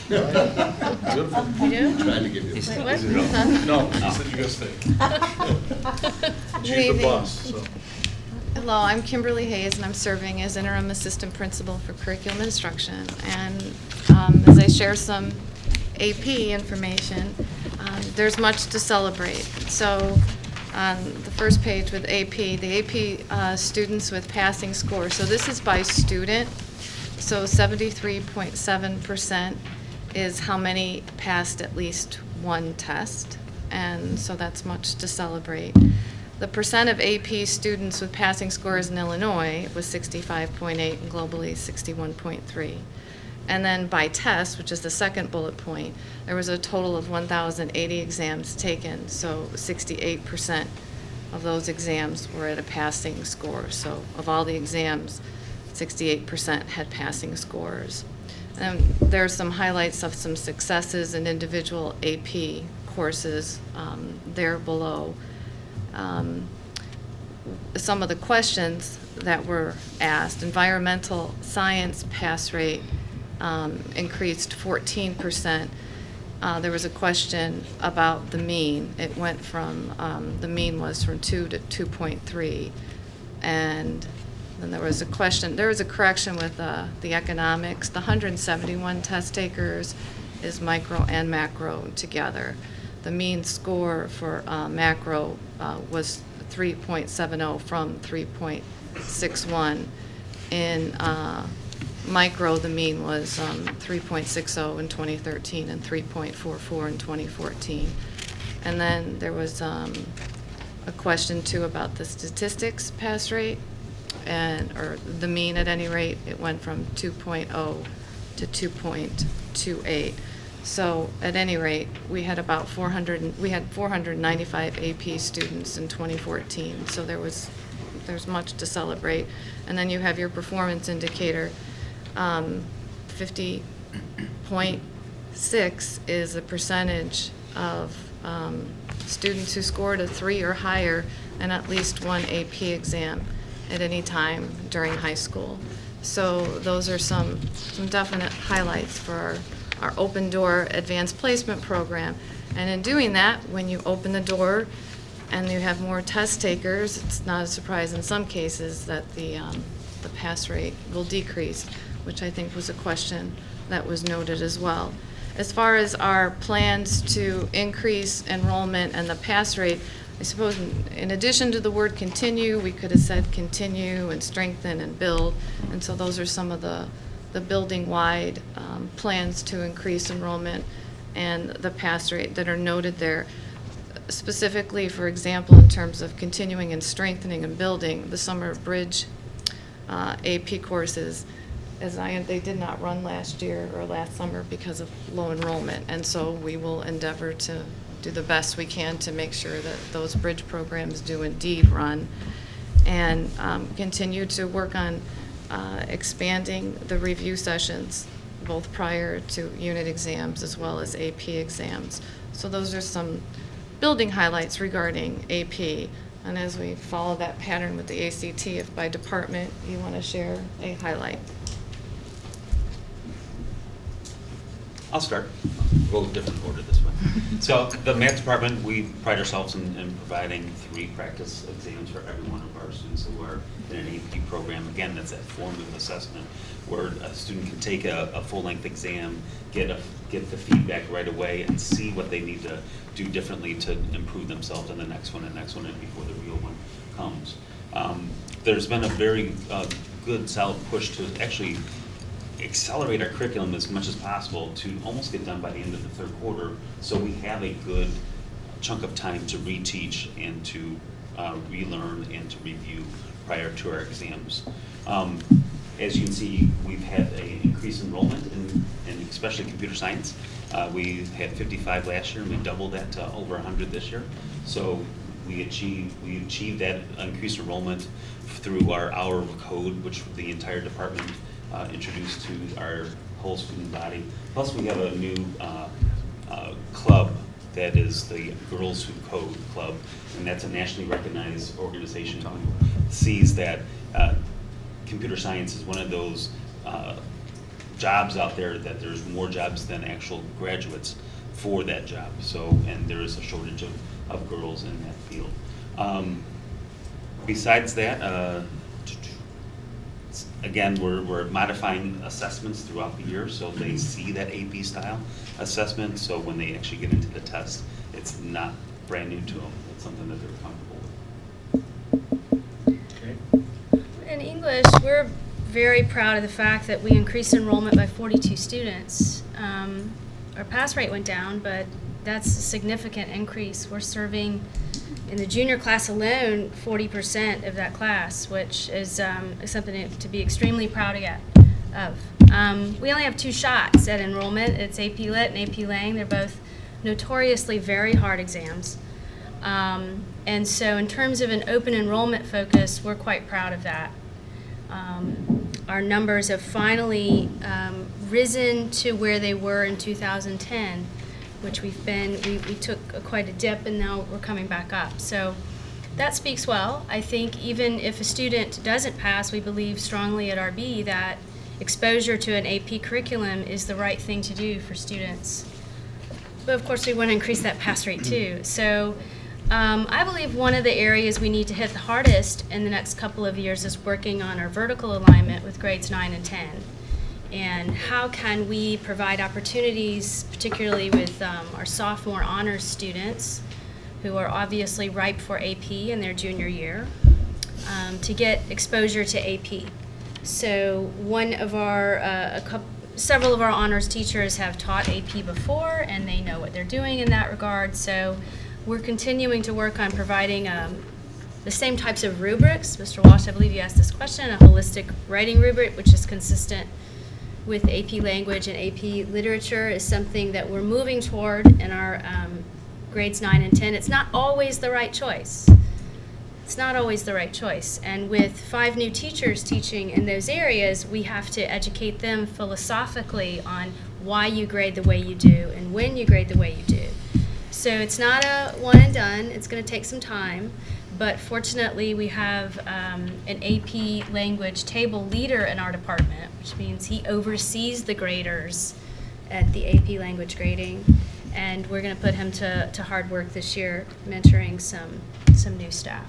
Beautiful. You do? Trying to give you. Wait, what? No, you said you're going to stay. Good She's the evening. boss, so. Hello, I'm Kimberly Hayes, and I'm serving as interim assistant principal for curriculum instruction. And as I share some AP information, there's much to celebrate. So on the first page with AP, the AP students with passing score. So this is by student. So 73.7% is how many passed at least one test. And so that's much to celebrate. The percent of AP students with passing scores in Illinois was 65.8 and globally 61.3. And then by test, which is the second bullet point, there was a total of 1,080 exams taken, so 68% of those exams were at a passing score. So of all the exams, 68% had passing scores. And there are some highlights of some successes in individual AP courses there below. Some of the questions that were asked: environmental science pass rate increased 14%. There was a question about the mean. It went from, the mean was from 2 to 2.3. And then there was a correction with the economics. The 171 test takers is micro and macro together. The mean score for macro was 3.70 from 3.61. In micro, the mean was 3.60 in 2013 and 3.44 in 2014. And then there was a question too about the statistics pass rate, or the mean at any rate. It went from 2.0 to 2.28. So at any rate, we had about 495 AP students in 2014. So there's much to celebrate. And then you have your performance indicator. 50.6 is the percentage of students who scored a 3 or higher in at least one AP exam at any time during high school. So those are some definite highlights for our open door advanced placement program. And in doing that, when you open the door and you have more test takers, it's not a surprise in some cases that the pass rate will decrease, which I think was a question that was noted as well. As far as our plans to increase enrollment and the pass rate, I suppose in addition to the word continue, we could have said continue and strengthen and build. And so those are some of the building-wide plans to increase enrollment and the pass rate that are noted there. Specifically, for example, in terms of continuing and strengthening and building the summer bridge AP courses, they did not run last year or last summer because of low enrollment. And so we will endeavor to do the best we can to make sure that those bridge programs do indeed run, and continue to work on expanding the review sessions, both prior to unit exams as well as AP exams. So those are some building highlights regarding AP. And as we follow that pattern with the ACT, if by department you want to share a highlight. I'll start. We'll go a different order this way. So the math department, we pride ourselves in providing 3 practice exams for every one of our students who are in an AP program. Again, that's that formative assessment where a student can take a full-length exam, get the feedback right away, and see what they need to do differently to improve themselves on the next one and before the real one comes. There's been a very good, solid push to actually accelerate our curriculum as much as possible to almost get done by the end of the 3rd quarter, so we have a good chunk of time to reteach and to relearn and to review prior to our exams. As you can see, we've had an increased enrollment in especially computer science. We had 55 last year, and we doubled that to over 100 this year. So we achieved that increased enrollment through our hour of code, which the entire department introduced to our whole student body. Plus, we have a new club that is the Girls Who Code Club, and that's a nationally recognized organization who sees that computer science is one of those jobs out there that there's more jobs than actual graduates for that job. So, and there is a shortage of girls in that field. Besides that, again, we're modifying assessments throughout the year so they see that AP style assessment, so when they actually get into the test, it's not brand new to them. It's something that they're comfortable with. In English, we're very proud of the fact that we increased enrollment by 42 students. Our pass rate went down, but that's a significant increase. We're serving, in the junior class alone, 40% of that class, which is something to be extremely proud of. We only have 2 shots at enrollment. It's AP Lit and AP Lang. They're both notoriously very hard exams. And so in terms of an open enrollment focus, we're quite proud of that. Our numbers have finally risen to where they were in 2010, which we took quite a dip, and now we're coming back up. So that speaks well. I think even if a student doesn't pass, we believe strongly at RB that exposure to an AP curriculum is the right thing to do for students. But of course, we want to increase that pass rate too. So I believe one of the areas we need to hit the hardest in the next couple of years is working on our vertical alignment with grades 9 and 10. And how can we provide opportunities, particularly with our sophomore honors students, who are obviously ripe for AP in their junior year, to get exposure to AP. So several of our honors teachers have taught AP before, and they know what they're doing in that regard. So we're continuing to work on providing the same types of rubrics. Mr. Walsh, I believe you asked this question, a holistic writing rubric, which is consistent with AP language and AP literature, is something that we're moving toward in our grades 9 and 10. It's not always the right choice. It's not always the right choice. And with 5 new teachers teaching in those areas, we have to educate them philosophically on why you grade the way you do and when you grade the way you do. So it's not a one and done. It's going to take some time. But fortunately, we have an AP language table leader in our department, which means he oversees the graders at the AP language grading. And we're going to put him to hard work this year, mentoring some new staff.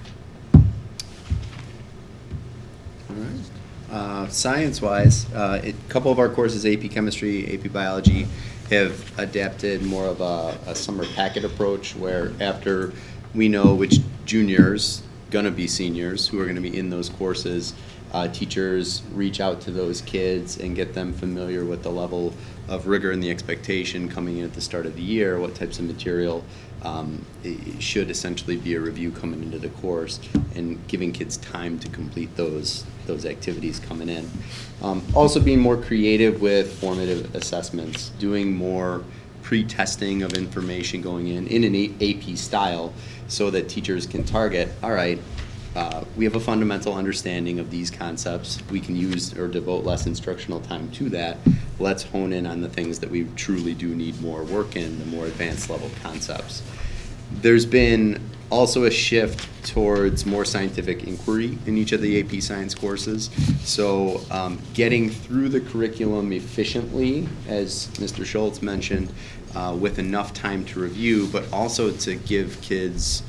All right. Science-wise, a couple of our courses, AP Chemistry, AP Biology, have adapted more of a summer packet approach where after we know which juniors, gonna be seniors, who are gonna be in those courses, teachers reach out to those kids and get them familiar with the level of rigor and the expectation coming in at the start of the year, what types of material it should essentially be a review coming into the course, and giving kids time to complete those activities coming in. Also being more creative with formative assessments, doing more pre-testing of information going in an AP style, so that teachers can target, all right, we have a fundamental understanding of these concepts. We can use or devote less instructional time to that. Let's hone in on the things that we truly do need more work in, the more advanced level concepts. There's been also a shift towards more scientific inquiry in each of the AP Science courses. So getting through the curriculum efficiently, as Mr. Schultz mentioned, with enough time to review, but also to give kids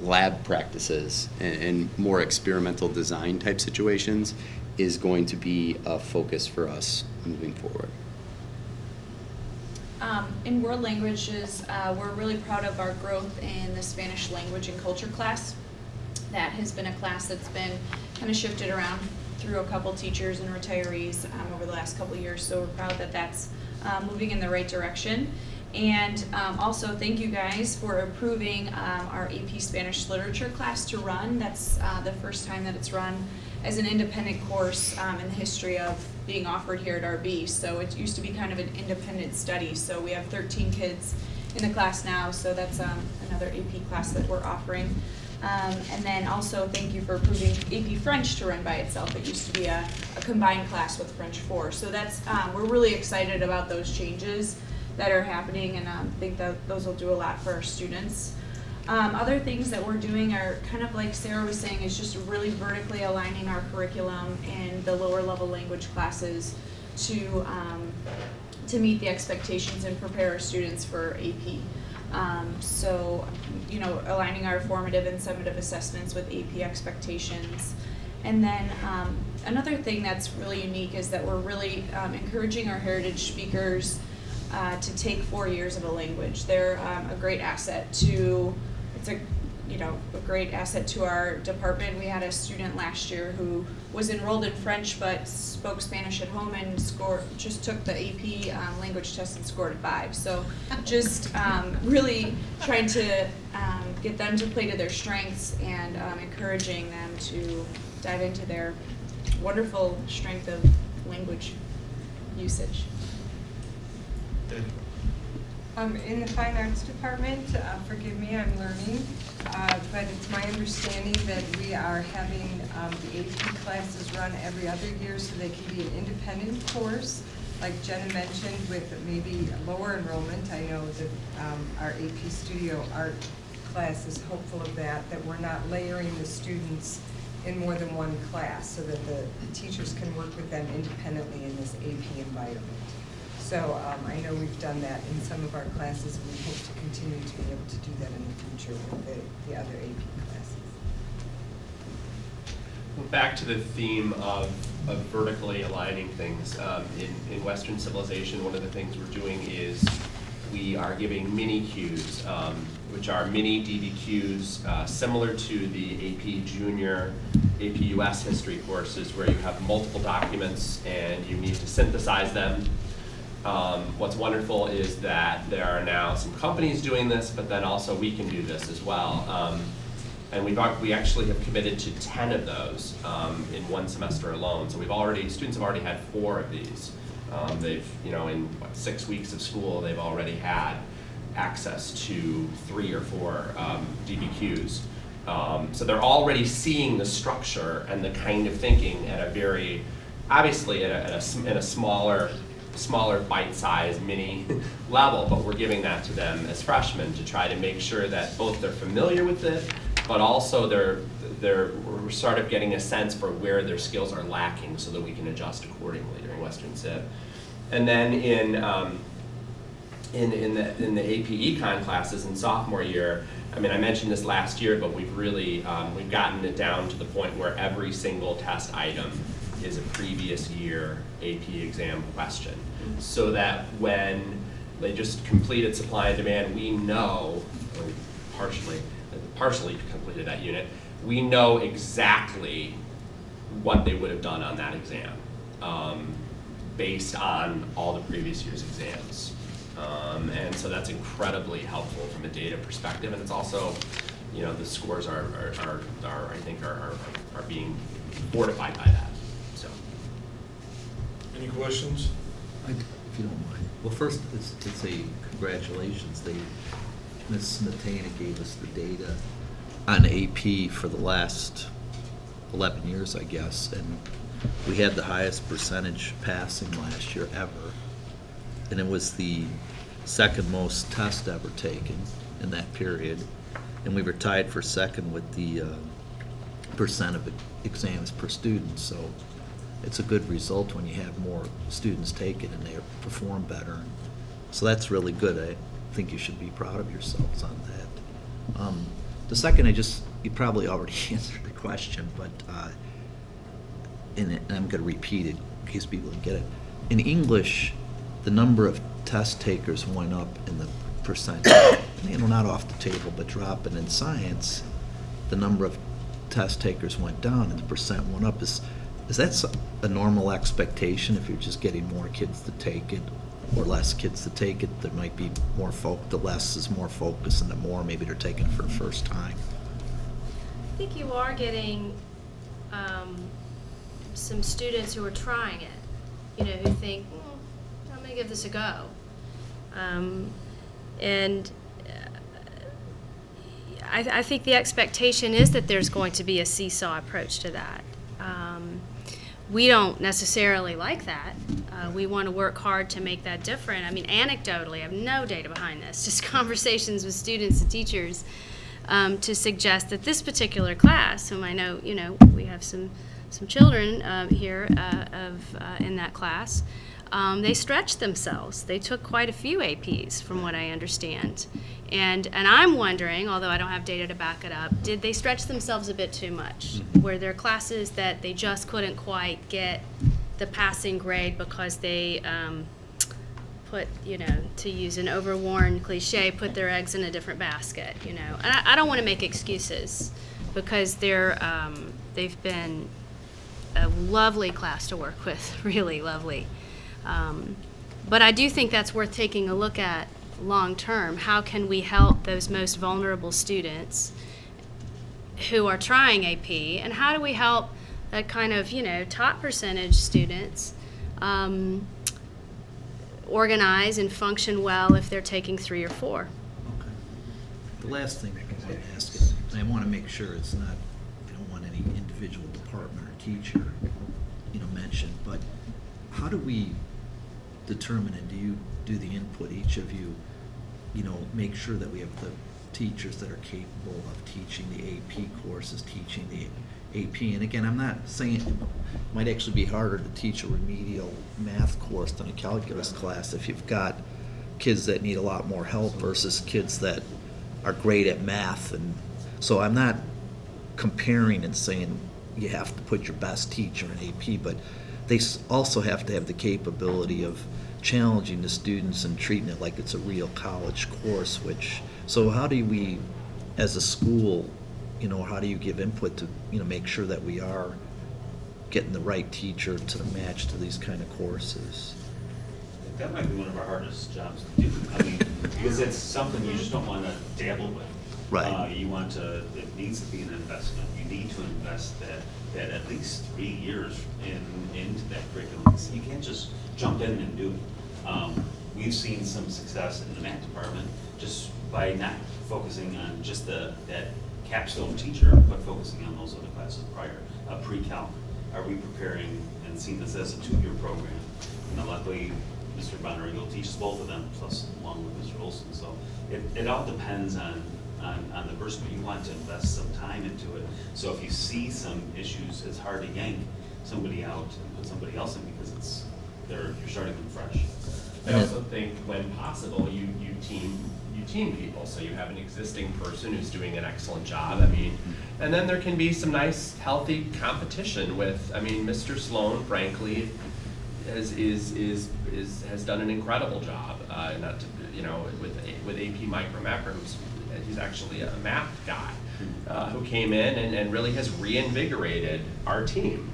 lab practices and more experimental design type situations is going to be a focus for us moving forward. In world languages, we're really proud of our growth in the Spanish language and culture class. That has been a class that's been kind of shifted around through a couple teachers and retirees over the last couple years, so we're proud that that's moving in the right direction. And also thank you guys for approving our AP Spanish Literature class to run. That's the first time that it's run as an independent course in the history of being offered here at RB. So it used to be kind of an independent study. So we have 13 kids in the class now, so that's another AP class that we're offering. And then also thank you for approving AP French to run by itself. It used to be a combined class with French 4. So that's we're really excited about those changes that are happening, and think that those will do a lot for our students. Other things that we're doing are kind of like Sarah was saying, is just really vertically aligning our curriculum in the lower level language classes to meet the expectations and prepare our students for AP. So, you know, aligning our formative and summative assessments with AP expectations. And then another thing that's really unique is that we're really encouraging our heritage speakers to take 4 years of a language. They're a great asset to, a great asset to our department. We had a student last year who was enrolled in French but spoke Spanish at home and just took the AP language test and scored a 5. So just really trying to get them to play to their strengths and encouraging them to dive into their wonderful strength of language usage. In the Fine Arts Department, forgive me, I'm learning, but it's my understanding that we are having the AP classes run every other year so they can be an independent course. Like Jenna mentioned, with maybe lower enrollment. I know that our AP Studio Art class is hopeful of that we're not layering the students in more than one class so that the teachers can work with them independently in this AP environment. So I know we've done that in some of our classes, and we hope to continue to be able to do that in the future with the other AP classes. Well, back to the theme of vertically aligning things. In Western civilization, one of the things we're doing is we are giving mini Qs, which are mini DBQs, similar to the AP Junior, AP US history courses, where you have multiple documents and you need to synthesize them. What's wonderful is that there are now some companies doing this, but then also we can do this as well. And we actually have committed to 10 of those in one semester alone. So students have already had 4 of these. They've, in 6 weeks of school, they've already had access to 3 or 4 DBQs. So they're already seeing the structure and the kind of thinking at a very, obviously at a smaller bite-sized mini level, but we're giving that to them as freshmen to try to make sure that both they're familiar with it, but also we're sort of getting a sense for where their skills are lacking so that we can adjust accordingly during Western Civ. And then in the AP Econ classes in sophomore year, I mean, I mentioned this last year, but we've really we've gotten it down to the point where every single test item is a previous year AP exam question, so that when they just completed supply and demand, we know, partially completed that unit, we know exactly what they would have done on that exam, based on all the previous year's exams. And so that's incredibly helpful from a data perspective, and it's also, you know, the scores are I think are being fortified by that. So. Any questions? If you don't mind. Well, first, it's a congratulations. Ms. Smetana gave us the data on AP for the last 11 years, I guess, and we had the highest percentage passing last year ever, and it was the second most test ever taken in that period, and we were tied for second with the percent of exams per student, so it's a good result when you have more students take it and they perform better. So that's really good. I think you should be proud of yourselves on that. The second, you probably already answered the question, but and I'm going to repeat it in case people didn't get it. In English, the number of test takers went up in the percent, not off the table, but dropping. In science, the number of test takers went down and the percent went up. Is that a normal expectation if you're just getting more kids to take it or less kids to take it? There might be more the less is more focus, and the more maybe they're taking it for the first time. I think you are getting some students who are trying it, who think, I'm going to give this a go. I think the expectation is that there's going to be a seesaw approach to that. We don't necessarily like that. We want to work hard to make that different. I mean, anecdotally, I have no data behind this, just conversations with students and teachers to suggest that this particular class, whom I know, we have some children here in that class, they stretched themselves. They took quite a few APs, from what I understand. And I'm wondering, although I don't have data to back it up, did they stretch themselves a bit too much? Were there classes that they just couldn't quite get the passing grade because they put, to use an overworn cliche, put their eggs in a different basket, And I don't want to make excuses, because they've been a lovely class to work with, really lovely. But I do think that's worth taking a look at long term. How can we help those most vulnerable students who are trying AP, and how do we help that kind of, top percentage students organize and function well if they're taking 3 or 4? Okay. The last thing I want to ask is, I want to make sure it's not, I don't want any individual department or teacher, mentioned, but how do we determine, and do you do the input, each of you, make sure that we have the teachers that are capable of teaching the AP courses, teaching the AP. And again, I'm not saying it might actually be harder to teach a remedial math course than a calculus class if you've got kids that need a lot more help versus kids that are great at math. And so I'm not comparing and saying you have to put your best teacher in AP, but they also have to have the capability of challenging the students and treating it like it's a real college course. So how do we, as a school, how do you give input to, make sure that we are getting the right teacher to match to these kind of courses? That might be one of our hardest jobs to do. I mean, because it's something you just don't want to dabble with. Right. It needs to be an investment. You need to invest that at least 3 years into that curriculum. So you can't just jump in and do it. We've seen some success in the math department just by not focusing on just that capstone teacher, but focusing on those other classes prior. Pre-calc, are we preparing and seeing this as a 2-year program? Luckily, Mr. Bonner will teach us both of them, plus along with Mr. Olson. So it all depends on the person, but you want to invest some time into it. So if you see some issues, it's hard to yank somebody out and put somebody else in because you're starting them fresh. I also think when possible, you team people. So you have an existing person who's doing an excellent job. And then there can be some nice, healthy competition with. Mr. Sloan, frankly, has done an incredible job. With AP Micromapper, he's actually a math guy who came in and really has reinvigorated our team.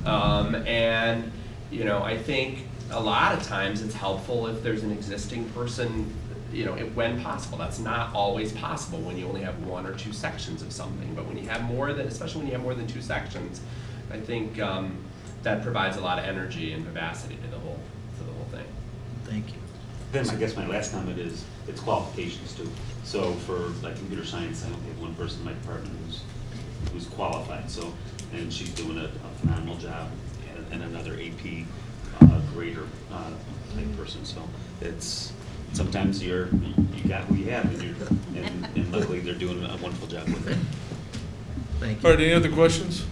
And, you know, I think a lot of times it's helpful if there's an existing person, you know, when possible. That's not always possible when you only have 1 or 2 sections of something. But when you have more than, especially when you have more than 2 sections, I think that provides a lot of energy and vivacity to the whole thing. Thank you. Then I guess my last comment is, it's qualifications too. So for like computer science, I only have one person in my department who's qualified, so, and she's doing a phenomenal job, and another AP grader type person, so it's, sometimes you got who you have, and luckily they're doing a wonderful job with it. Thank All right, any other questions?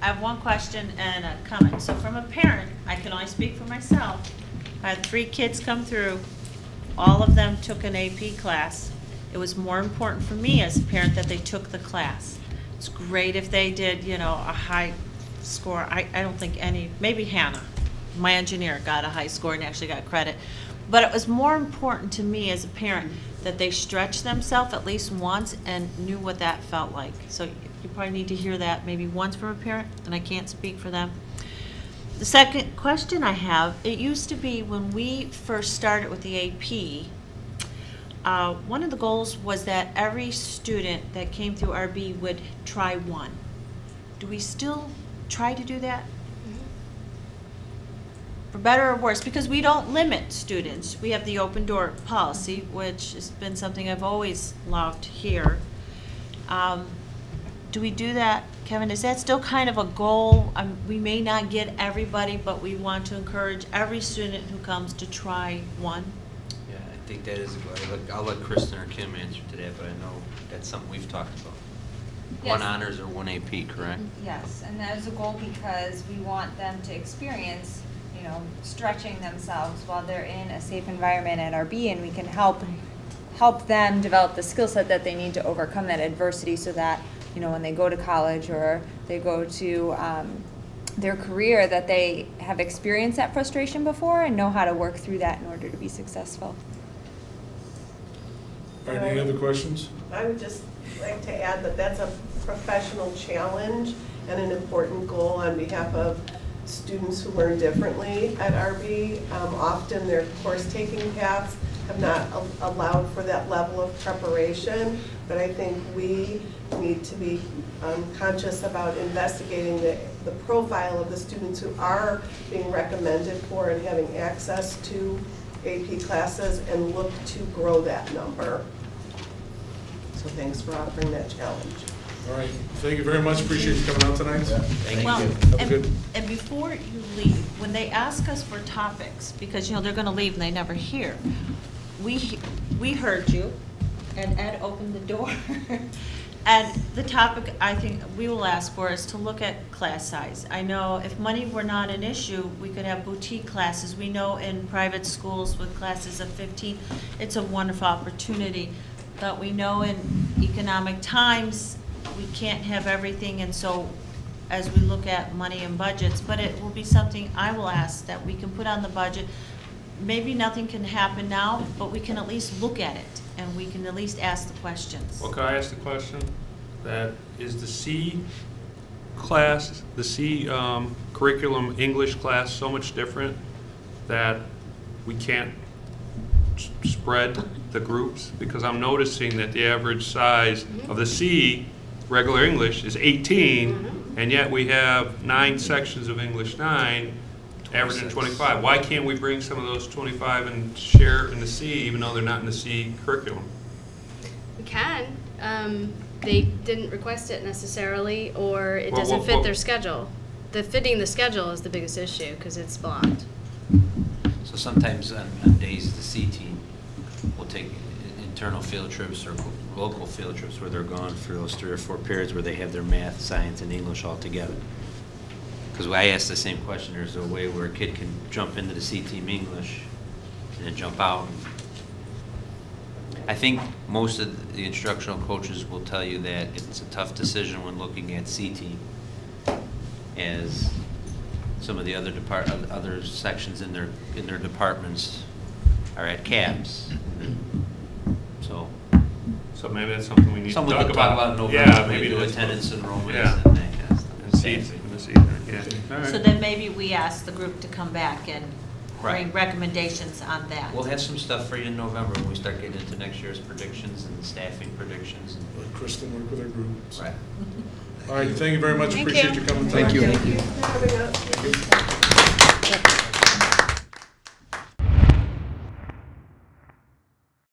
I have one question and a comment. So from a parent, I can only speak for myself. I had 3 kids come through. All of them took an AP class. It was more important for me as a parent that they took the class. It's great if they did, you know, a high score. I don't think any, maybe Hannah, my engineer, got a high score and actually got credit. But it was more important to me as a parent that they stretched themselves at least once and knew what that felt like. So you probably need to hear that maybe once from a parent, and I can't speak for them. The second question I have, it used to be when we first started with the AP, one of the goals was that every student that came through RB would try one. Do we still try to do that? For better or worse, because we don't limit students. We have the open door policy, which has been something I've always loved here. Do we do that, Kevin? Is that still kind of a goal? We may not get everybody, but we want to encourage every student who comes to try one. Yeah, I think that is a goal. I'll let Kristen or Kim answer to that, but I know that's something we've talked about. Yes. 1 honors or 1 AP, correct? Yes, and that is a goal because we want them to experience, you know, stretching themselves while they're in a safe environment at RB, and we can help them develop the skill set that they need to overcome that adversity so that, you know, when they go to college or they go to their career, that they have experienced that frustration before and know how to work through that in order to be successful. All right, any other questions? I would just like to add that that's a professional challenge and an important goal on behalf of students who learn differently at RB. Often their course-taking paths have not allowed for that level of preparation, but I think we need to be conscious about investigating the profile of the students who are being recommended for and having access to AP classes and look to grow that number. So thanks for offering that challenge. All right, thank you very much. Appreciate you coming out tonight. Thank Well, you. Have a good. and before you leave, when they ask us for topics, because, you know, they're gonna leave and they never hear, we heard you, and Ed opened the door. And the topic I think we will ask for is to look at class size. I know if money were not an issue, we could have boutique classes. We know in private schools with classes of 15, it's a wonderful opportunity. But we know in economic times, we can't have everything, and so as we look at money and budgets, but it will be something I will ask that we can put on the budget. Maybe nothing can happen now, but we can at least look at it, and we can at least ask the questions. Well, can I ask the question? That is the C class, the C curriculum English class so much different that we can't spread the groups? Because I'm noticing that the average size of the C regular English is 18, and yet we have 9 sections of English 9, averaging 25. Why can't we bring some of those 25 and share in the C, even though they're not in the C curriculum? We can. They didn't request it necessarily, or it Well, doesn't well, fit well- their schedule. Fitting the schedule is the biggest issue, because it's blocked. So sometimes on days, the C team will take internal field trips or local field trips where they're gone for those 3 or 4 periods where they have their math, science, and English all together. Because I asked the same question, there's a way where a kid can jump into the C team English and then jump out. I think most of the instructional coaches will tell you that it's a tough decision when looking at C team, as some of the other sections in their departments are at caps. So maybe that's something we need to talk about. Something we could talk about in November, Yeah, maybe maybe do that's attendance enrollments yeah. and that kind of stuff. And see this either, yeah. All So right. then maybe we ask the group to come back and bring Right. recommendations on that. We'll have some stuff for you in November when we start getting into next year's predictions and staffing predictions. Let Kristen work with her group. Right. All right, thank you very much. Thank Appreciate you. you coming. Thank you. tonight. Thank you for having us.